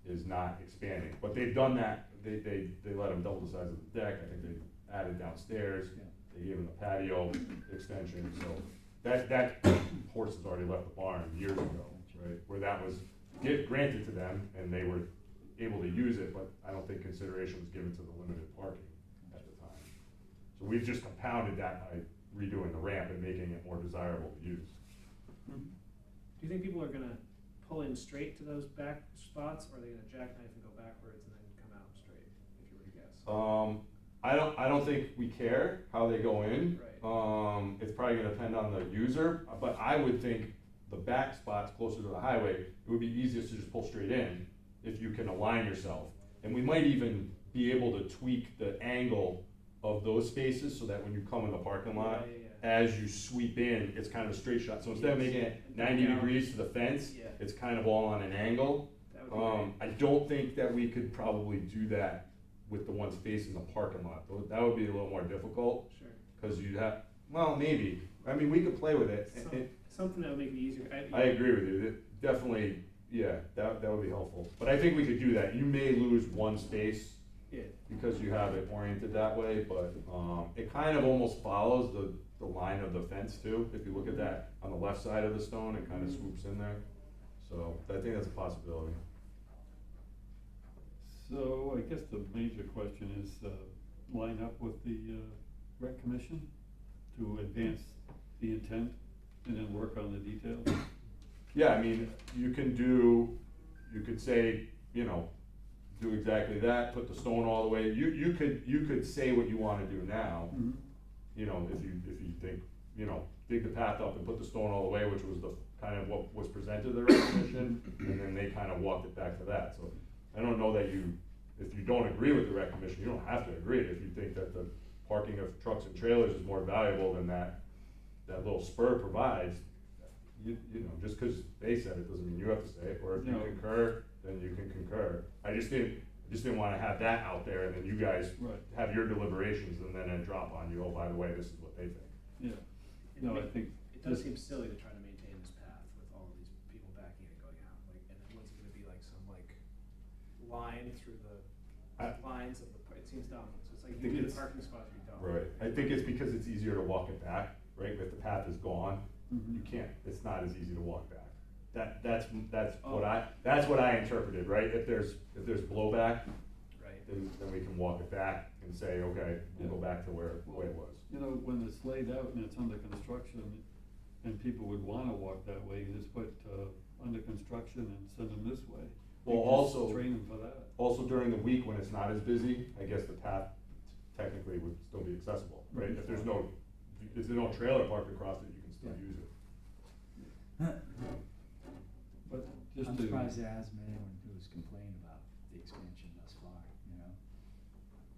is not expanding, but they've done that, they let them double the size of the deck, I think they added downstairs, they gave them the patio extension, so that horse has already left the barn years ago, right? Where that was granted to them and they were able to use it, but I don't think consideration was given to the limited parking at the time. So we've just compounded that by redoing the ramp and making it more desirable to use. Do you think people are gonna pull in straight to those back spots, or are they gonna jackknife and go backwards and then come out straight, if you were to guess? I don't think we care how they go in. Right. It's probably gonna depend on the user, but I would think the back spots closer to the highway, it would be easiest to just pull straight in if you can align yourself. And we might even be able to tweak the angle of those spaces so that when you come in the parking lot, as you sweep in, it's kind of a straight shot. So instead of making it 90 degrees to the fence, it's kind of all on an angle. That would be great. I don't think that we could probably do that with the ones facing the parking lot. That would be a little more difficult, Sure. because you'd have, well, maybe. I mean, we could play with it. Something that would make it easier. I agree with you. It definitely, yeah, that would be helpful. But I think we could do that. You may lose one space Yeah. because you have it oriented that way, but it kind of almost follows the line of the fence too. If you look at that on the left side of the stone, it kind of swoops in there. So I think that's a possibility. So I guess the major question is, line up with the rec commission to advance the intent and then work on the details? Yeah, I mean, you could say, do exactly that, put the stone all the way. You could say what you wanna do now. Mm-hmm. If you think, dig the path up and put the stone all the way, which was the kind of what was presented to the rec commission, and then they kind of walked it back to that. So I don't know that if you don't agree with the rec commission, you don't have to agree. If you think that the parking of trucks and trailers is more valuable than that little spur provides, just because they said it doesn't mean you have to say it. Or if you concur, then you can concur. I just didn't want to have that out there, and then you guys have your deliberations, and then it drop on you. Oh, by the way, this is what they think. Yeah. No, I think It does seem silly to try to maintain this path with all of these people backing and going out, and then what's it gonna be like some line through the lines of it seems dumb, so it's like you do the parking spots or you don't. Right, I think it's because it's easier to walk it back, right, if the path is gone, you can't, it's not as easy to walk back. That's what I interpreted, right, if there's blowback, Right. then we can walk it back and say, okay, we'll go back to where the way it was. when it's laid out and it's under construction, and people would wanna walk that way, you just put, under construction and send them this way. Well, You just also- train them for that. Also during the week when it's not as busy, I guess the path technically would still be accessible, right? If there's no trailer parked across it, you can still use it. But just I'm to. surprised there hasn't been anyone who's complained about the expansion thus far,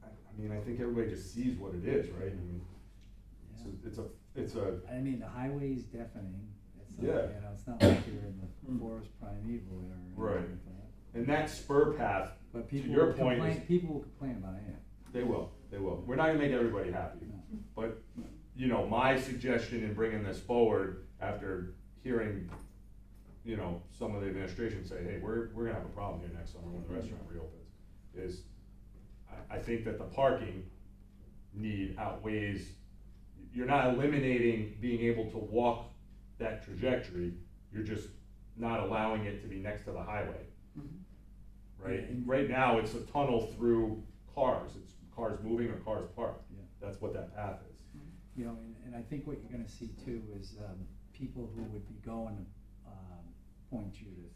I mean, I think everybody just sees what it is, right? I mean, it's a, I mean, the highway's deafening, it's not, Yeah. it's not like you're in the forest primeval or Right. anything like that. and that spur path, But to people your will point, complain, is, people will complain about it. they will. We're not gonna make everybody happy. No. But, my suggestion in bringing this forward, after hearing, some of the administration say, hey, we're gonna have a problem here next summer when the restaurant reopens, is I think that the parking need outweighs, you're not eliminating being able to walk that trajectory, you're just not allowing it to be next to the highway, right? Yeah, and- Right now, it's a tunnel through cars, it's cars moving or cars parked, Yeah. that's what that path is. And I think what you're gonna see too is, people who would be going to, point you to,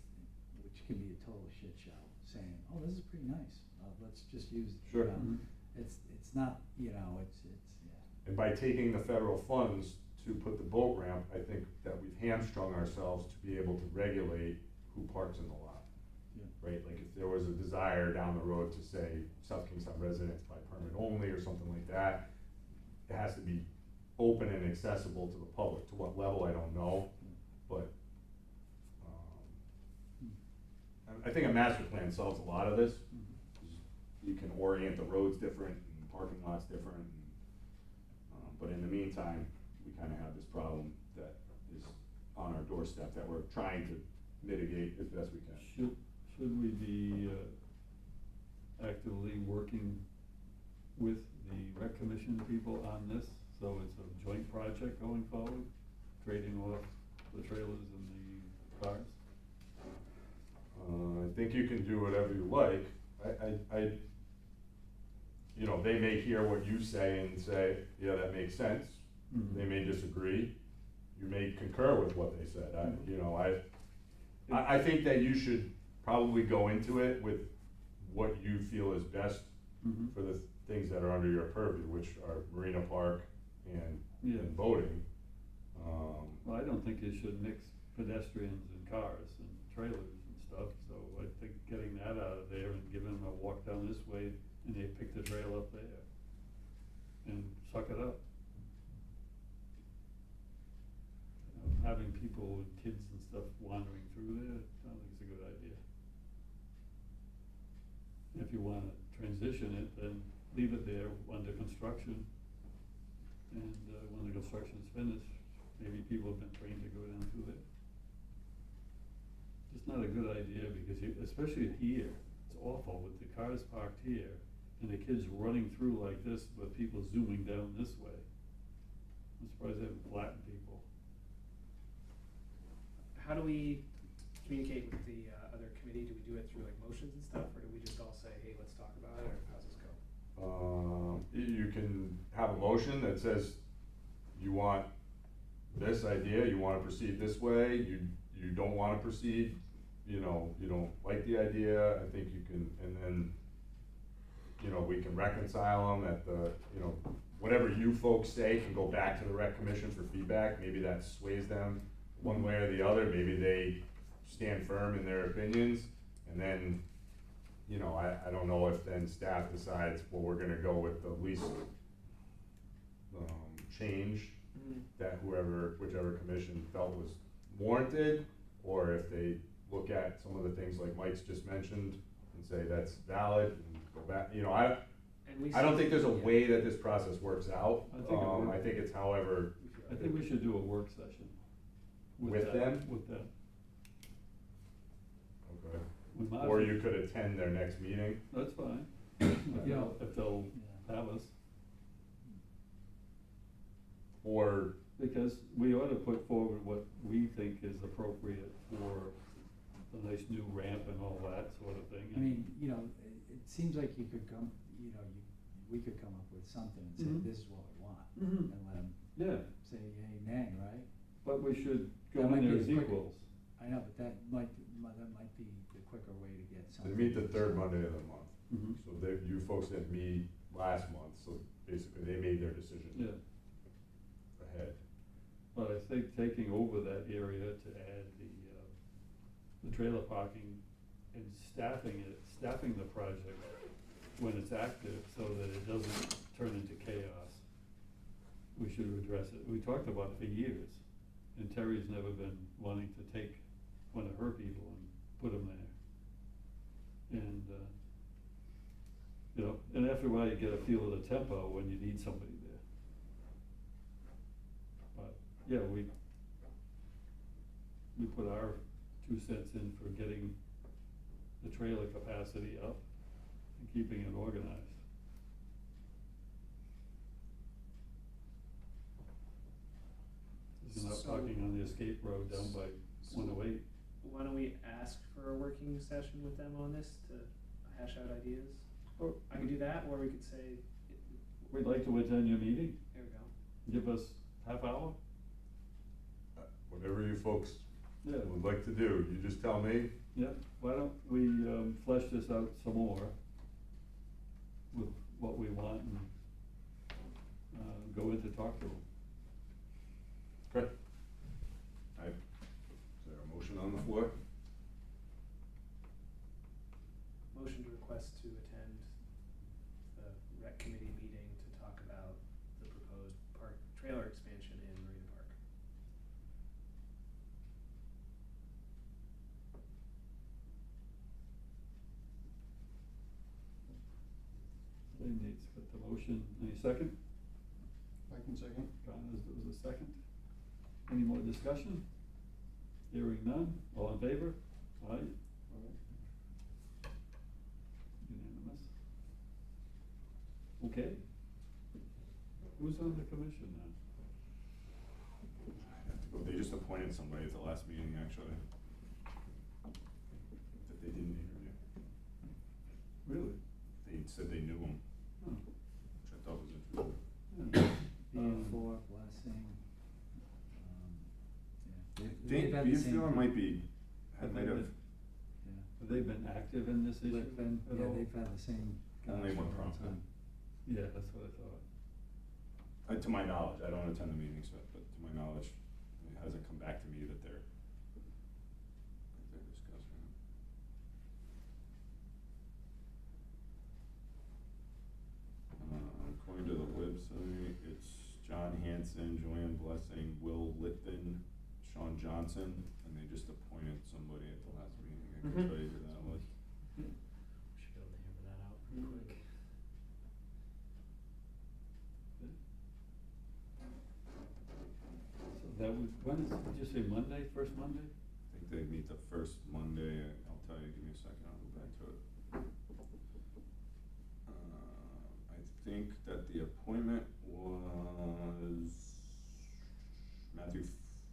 which can be a total shit show, saying, oh, this is pretty nice, let's just use it. Sure. It's not, it's, yeah. And by taking the federal funds to put the boat ramp, I think that we've hamstrung ourselves to be able to regulate who parks in the lot. Yeah. Right, like if there was a desire down the road to say South Kingstown residents by permit only or something like that, it has to be open and accessible to the public. To what level, I don't know, but, I think a master plan solves a lot of this. You can orient the roads different and parking lots different. But in the meantime, we kinda have this problem that is on our doorstep that we're trying to mitigate as best we can. Should we be actively working with the rec commission people on this? So it's a joint project going forward, trading off the trailers and the cars? I think you can do whatever you like. You know, they may hear what you say and say, yeah, that makes sense. Mhm. They may disagree. You may concur with what they said. I think that you should probably go into it with what you feel is best Mhm. for the things that are under your purview, which are Marina Park and Yeah. voting. Well, I don't think you should mix pedestrians and cars and trailers and stuff, so I think getting that out of there and giving them a walk down this way, and they pick the trail up there and suck it up. Having people with kids and stuff wandering through there, I don't think it's a good idea. If you wanna transition it, then leave it there under construction, and, when the construction's finished, maybe people have been trained to go down through there. It's not a good idea, because you, especially here, it's awful with the cars parked here, and the kids running through like this, with people zooming down this way. I'm surprised they haven't flattened people. How do we communicate with the other committee? Do we do it through like motions and stuff, or do we just all say, hey, let's talk about it, or how's this go? You can have a motion that says you want this idea, you wanna proceed this way, you don't wanna proceed, you know, you don't like the idea, I think you can, and then, you know, we can reconcile them at the, you know, whatever you folks say can go back to the rec commission for feedback, maybe that sways them one way or the other, maybe they stand firm in their opinions, and then, you know, I don't know if then staff decides, well, we're gonna go with the least, change that whichever commission felt was warranted, or if they look at some of the things like Mike's just mentioned and say that's valid and go back, you know, I don't think there's a way that this process works out. I think it would. I think it's however. I think we should do a work session. With them? With them. Okay. We might Or as- you could attend their next meeting. That's fine, Yeah. if they'll Yeah. have us, Or, because we ought to put forward what we think is appropriate for a nice new ramp and all that sort of thing. I mean, you know, it seems like you could come, you know, we could come up with something and say, Mhm. this is what we want, Mhm. and let them Yeah, say yay, nay, right? but we should go That might in there be as a quicker- equals. I know, but that might be the quicker way to get they something. meet the third Monday of the month, Mhm. so you folks didn't meet last month, so basically they made their decision Yeah, ahead. but I think taking over that area to add the trailer parking and staffing the project when it's active, so that it doesn't turn into chaos. We should address it. We talked about it for years, and Terry's never been wanting to take one of her people and put them there. And, you know, and after a while, you get a feel of the tempo when you need somebody there. But, yeah, we put our 2 cents in for getting the trailer capacity up and keeping it organized. You're not So- parking on the escape road down by 108. Why don't we ask for a working session with them on this to hash out ideas? Or I could do that, or we could say, we'd like to attend your meeting, there we go. give us half hour? Whatever you folks Yeah, would like to do, you just tell me. yeah, why don't we, flesh this out some more with what we want and, go in to talk to them. Okay. Is there a motion on the floor? Motion to request to attend the rec committee meeting to talk about the proposed park trailer expansion in Marina Park. Okay, Nate's got the motion, any second? I can second. Connor's was a second. Any more discussion? Hearing none, all in favor? Aye? Alright. Unanimous. Okay. Who's on the commission now? Well, they just appointed somebody at the last meeting, actually. That they didn't interview. Really? They said they knew him, Oh. which I thought was interesting. Yeah. BF4, Blessing, yeah. I They've think had the same BFR might people. be, might have, Yeah. Have they been active in this issue They've been, at yeah, all? they've had the same guys Only one for a long Crumpet. time. Yeah, that's what I thought. to my knowledge, I don't attend the meetings, but to my knowledge, it hasn't come back to me that they're discussing it. According to the website, it's John Hanson, Joanne Blessing, Will Litton, Sean Johnson, and they just appointed somebody at the last meeting. I can tell you who that was. Should be able to hammer that out pretty quick. So that would, when is, did you say Monday, first Monday? I think they meet the first Monday, I'll tell you, give me a second, I'll go back to it. I think that the appointment was Matthew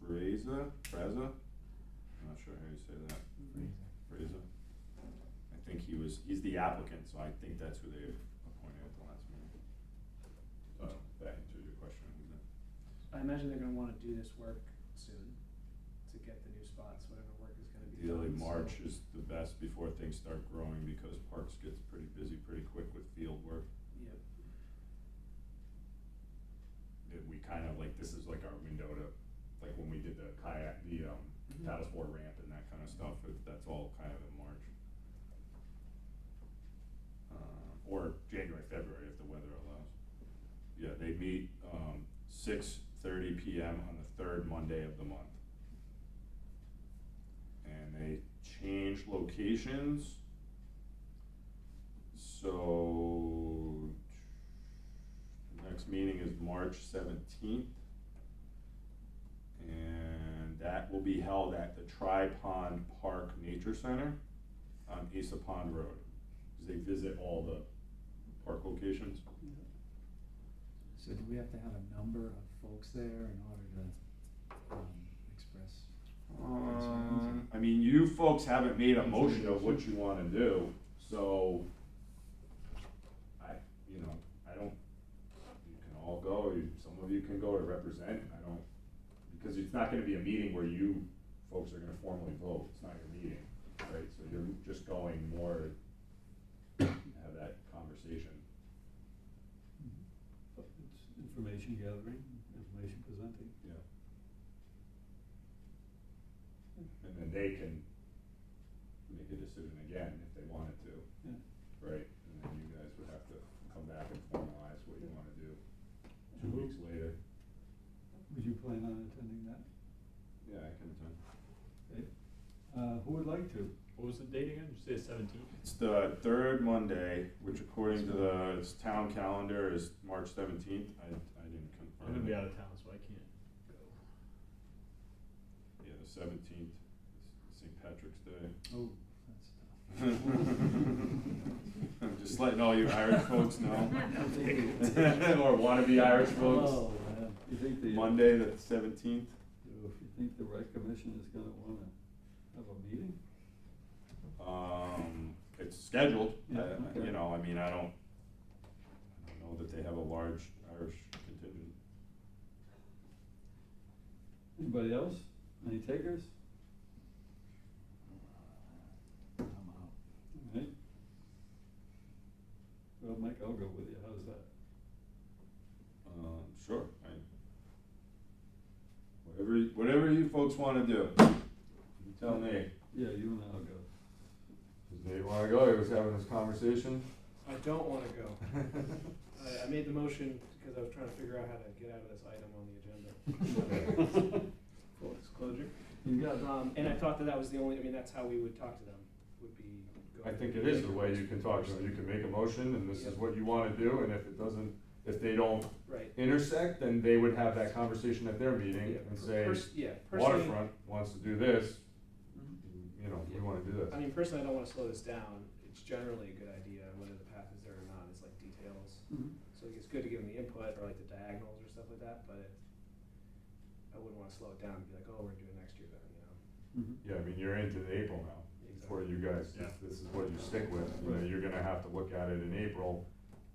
Fraser, I'm not sure how you say that. Fraser. I think he's the applicant, so I think that's who they appointed at the last meeting. So, that answers your question, who's that? I imagine they're gonna wanna do this work soon to get the new spots, whatever work is gonna be done. Ideally, so- March is the best before things start growing, because Parks gets pretty busy pretty quick with field work. Yep. We kind of like, this is like our window to, like when we did the kayak, the paddle sport ramp and that kind of stuff, that's all kind of in March. Or January, February, if the weather allows. Yeah, they meet, 6:30 PM on the third Monday of the month. And they change locations. So, next meeting is March 17th. And that will be held at the Tri-Pond Park Nature Center on Asa Pond Road. Cause they visit all the park locations. So do we have to have a number of folks there in order to, express? I mean, you folks haven't made a motion of what you wanna do, so I don't, you can all go, some of you can go to represent, because it's not gonna be a meeting where you folks are gonna formally vote, it's not your meeting, right? So you're just going more to have that conversation. But it's information gathering, information presenting. Yeah. And then they can make a decision again if they wanted to, Yeah. right? And then you guys would have to come back and formalize what you wanna do 2 Mhm. weeks later. Would you plan on attending that? Yeah, I can attend. Okay. Who would like to? What was the date again? Did you say the 17th? It's the third Monday, which according to the town calendar is March 17th. I didn't confirm. I'm gonna be it. out of town, so I can't go. Yeah, the 17th is St. Patrick's Day. Oh, that's tough. I'm just letting all you Irish folks know. Or Or wannabe Irish folks. Oh, man. You think the? Monday, the 17th. If you think the rec commission is gonna wanna have a meeting? It's scheduled, Yeah, okay. you know, I mean, I don't know that they have a large Irish contingent. Anybody else? Any takers? I'm out. Alright. Well, Mike, I'll go with you, how's that? Sure, whatever you folks wanna do, you tell me. Yeah, you and I'll go. Does Nate wanna go? He was having this conversation. I don't wanna go. I made the motion because I was trying to figure out how to get out of this item on the agenda. Full disclosure. You got it. And I thought that was the only, I mean, that's how we would talk to them, would be go I think it is the way you can talk to them, you can make a motion, and this is what you wanna do, and if it doesn't, if they don't Right. intersect, then they would have that conversation at their meeting Yeah, and say, personally, Waterfront wants to do this, you know, we wanna do this. I mean, personally, I don't wanna slow this down, it's generally a good idea, whether the path is there or not, it's like details. So it's good to give them the input, or like the diagonals or stuff like that, but I wouldn't wanna slow it down and be like, oh, we're doing next year then, you know? Yeah, I mean, you're into the April now, for you guys, Yeah. this is what you stick with, you know, you're gonna have to look at it in April,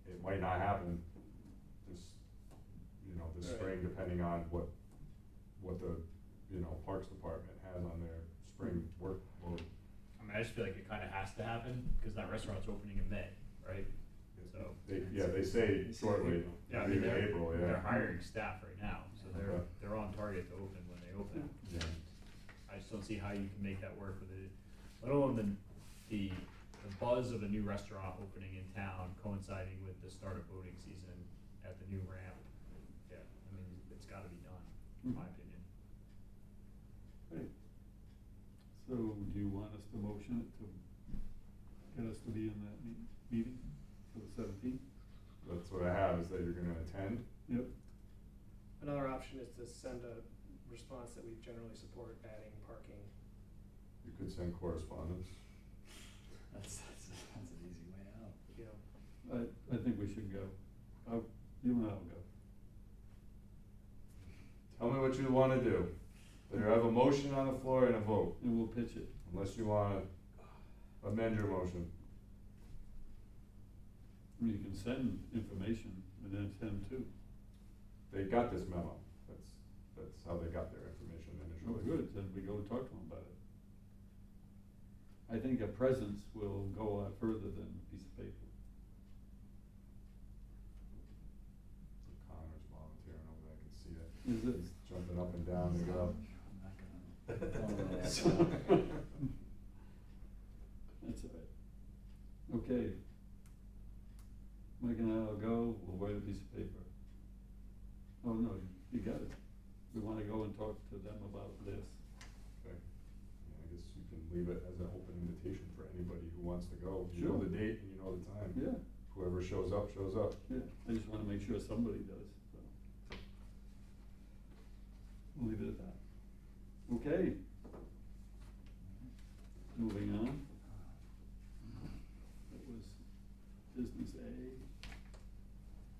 it might not happen this, you know, this Right. spring, depending on what the, you know, Parks Department has on their spring workload. I mean, I just feel like it kinda has to happen, cause that restaurant's opening in May, right? So. They say shortly, Yeah, I maybe mean, in April, yeah. they're hiring staff right now, so Okay. they're on target to open when they open. Yeah. I just don't see how you can make that work with it, let alone the buzz of a new restaurant opening in town coinciding with the start of voting season at the new ramp. Yeah, I mean, it's gotta be done, in my opinion. Okay. So do you want us to motion it to get us to be in that meeting for the 17th? That's what I have, is that you're gonna attend. Yep. Another option is to send a response that we generally support adding parking. You could send correspondence. That's an easy way out. You know, I think we should go. You and I'll go. Tell me what you wanna do. There have a motion on the floor and a vote, And we'll pitch it. unless you wanna amend your motion. I mean, you can send information and then send too. They got this memo, that's how they got their information Oh, initially. good, then we go and talk to them about it. I think a presence will go a lot further than a piece of paper. Connor's volunteering over there, I can see it. Is it? He's jumping up and down to go. I'm not gonna. That's all right. Okay. Mike and I'll go, we'll write a piece of paper. Oh, no, you got it. We wanna go and talk to them about this. Okay. Yeah, I guess you can leave it as an open invitation for anybody who wants to go. You know Sure. the date and you know the time. Yeah, Whoever shows up, shows up. yeah, I just wanna make sure somebody does, so. We'll leave it at that. Okay. Moving on. That was business A.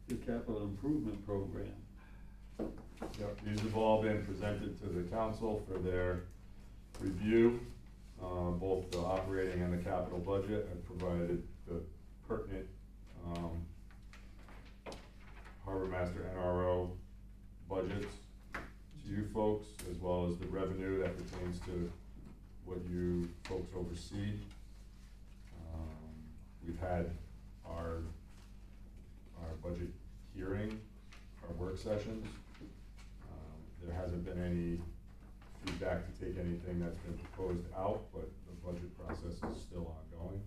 The capital improvement program. Yep, these have all been presented to the council for their review, both the operating and the capital budget. I've provided the pertinent, Harbor Master NRO budgets to you folks, as well as the revenue that pertains to what you folks oversee. We've had our budget hearing, our work sessions. There hasn't been any feedback to take anything that's been proposed out, but the budget process is still ongoing.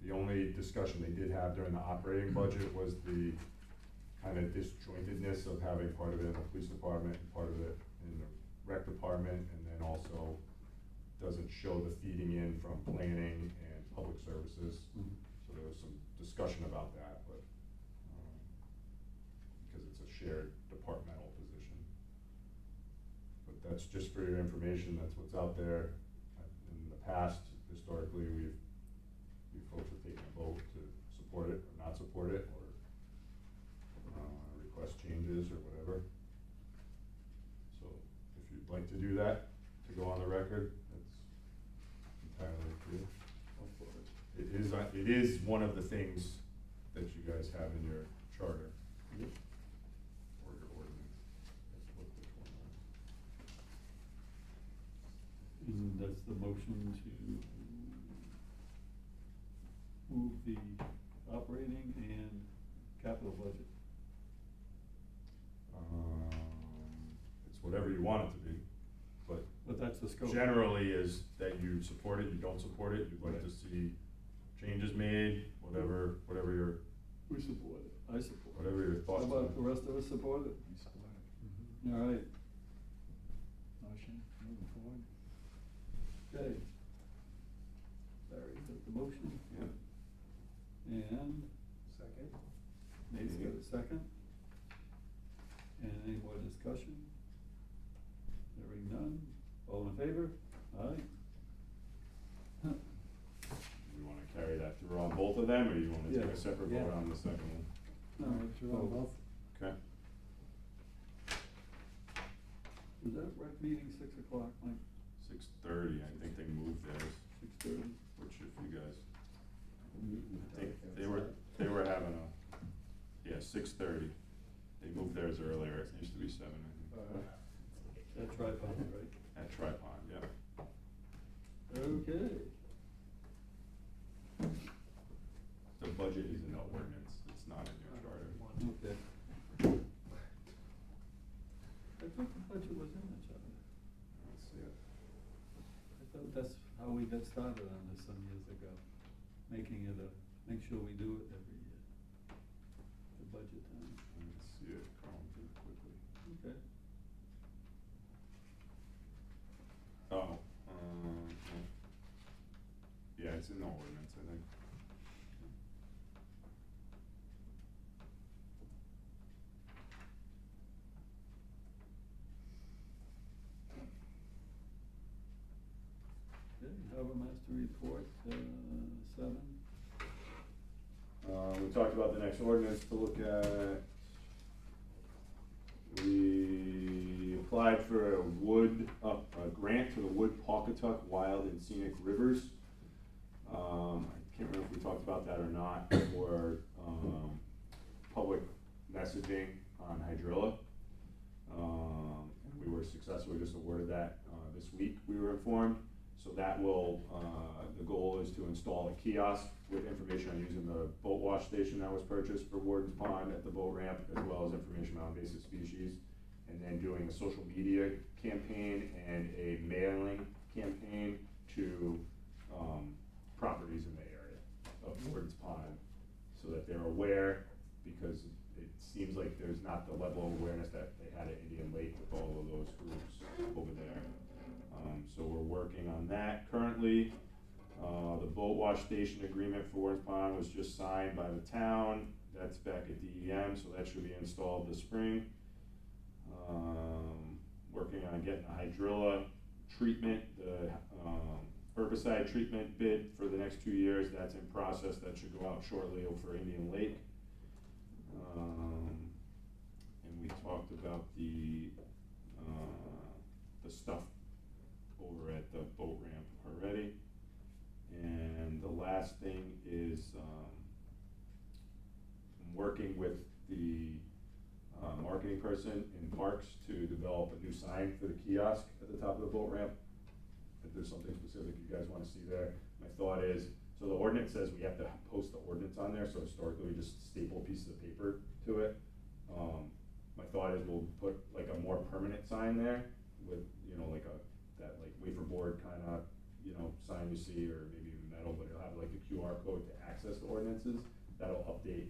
The only discussion they did have during the operating budget was the kind of disjointedness of having part of it in the police department and part of it in the rec department, and then also doesn't show the feeding in from planning and public services. So there was some discussion about that, but, because it's a shared departmental position. But that's just for your information, that's what's out there. In the past, historically, you folks have taken a vote to support it or not support it, or, request changes or whatever. So if you'd like to do that, to go on the record, that's entirely up to you. It is one of the things that you guys have in your charter. Or your ordinance. Let's look which one that is. And that's the motion to move the operating and capital budget. It's whatever you want it to be, but But that's the scope. generally is that you support it, you don't support it, you'd like to see changes made, whatever your, We support it, I support it. whatever your How thoughts about the are. rest of us support it? We support it. All right, Motion, moving forward. okay, and Second. Nate's got a second. And any more discussion? Hearing none, all in favor? Aye. You wanna carry that through on both of them, or you wanna take Yeah. a separate Yeah. vote on the second one? No, All right, through on both. Okay. Was that rec meeting 6 o'clock, Mike? 6:30, I think they moved theirs, 6:30? which if you guys, I think they were having a, yeah, 6:30. They moved theirs earlier, it used to be 7, I think. That tripod, right? At Tripod, yeah. Okay. The budget is in the ordinance, it's not in your charter. Okay. I thought the budget was in the charter. Let's see it. I thought that's how we got started on this some years ago, making it make sure we do it every year. The budget time. Let's see it, crawling through quickly. Okay. Oh, yeah, it's in the ordinance, I think. Okay, Harbor Master Report, 7. We talked about the next ordinance to look at. We applied for a grant to the Wood Pawcatuck Wild and Scenic Rivers. I can't remember if we talked about that or not, for, public messaging on hydrilla. And we were successfully just awarded that, this week, we were informed. So that will, the goal is to install a kiosk with information on using the boat wash station that was purchased for Warden's Pond at the boat ramp, as well as information on invasive species. And then doing a social media campaign and a mailing campaign to, properties in the area of Warden's Pond, so that they're aware, because it seems like there's not the level of awareness that they had at Indian Lake with all of those groups over there. So we're working on that currently. The boat wash station agreement for Warden's Pond was just signed by the town. That's back at DEM, so that should be installed this spring. Working on getting a hydrilla treatment, the herbicide treatment bid for the next 2 years. That's in process. That should go out shortly for Indian Lake. And we talked about the stuff over at the boat ramp already. And the last thing is, I'm working with the marketing person in Parks to develop a new sign for the kiosk at the top of the boat ramp. If there's something specific you guys wanna see there. My thought is, so the ordinance says we have to post the ordinance on there, so historically we just staple pieces of paper to it. My thought is we'll put like a more permanent sign there with, like that like wafer board kinda, sign you see, or maybe even metal, but it'll have like a QR code to access the ordinances. That'll update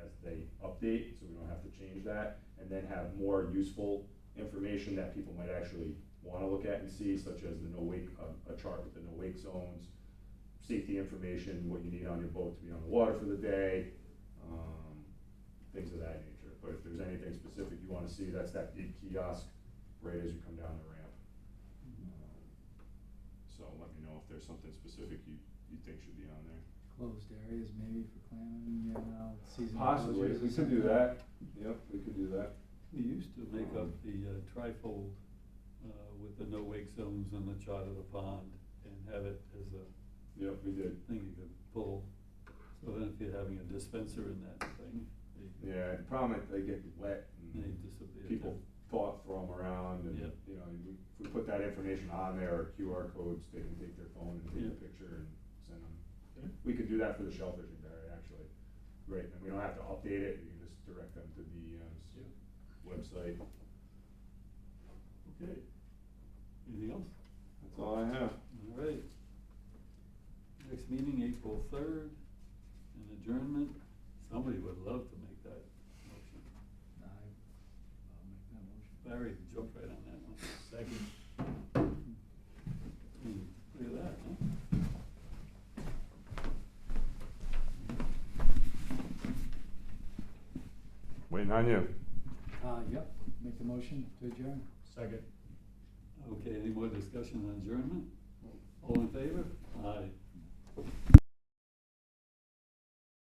as they update, so we don't have to change that, and then have more useful information that people might actually wanna look at and see, such as the no wake, a chart with the no wake zones, safety information, what you need on your boat to be on the water for the day, things of that nature. But if there's anything specific you wanna see, that's that big kiosk right as you come down the ramp. So let me know if there's something specific you think should be on there. Closed areas maybe for clamming, seasonal Possibly, closures or we could do something. that. Yep, we could do that. We used to make up the trifold with the no wake zones and the chart of the pond, and have it as a Yep, we did. thing you could pull. So then if you're having a dispenser in that thing, Yeah, the problem is they get wet they and disappear. people throw them around, and, Yep. if we put that information on there, or QR codes, they can take their phone and take Yep. a picture and send them. Okay. We could do that for the shellfishing area, actually. Right, and we don't have to update it, you can just direct them to DEM's website. Okay. Anything else? That's all I have. All right. Next meeting, April 3rd, and adjournment. Somebody would love to make that motion. I'll make that motion. Barry jumped right on that one. Second. Look at that, huh? Waiting on you. Yep, make the motion to adjourn. Second. Okay, any more discussion on adjournment? All in favor?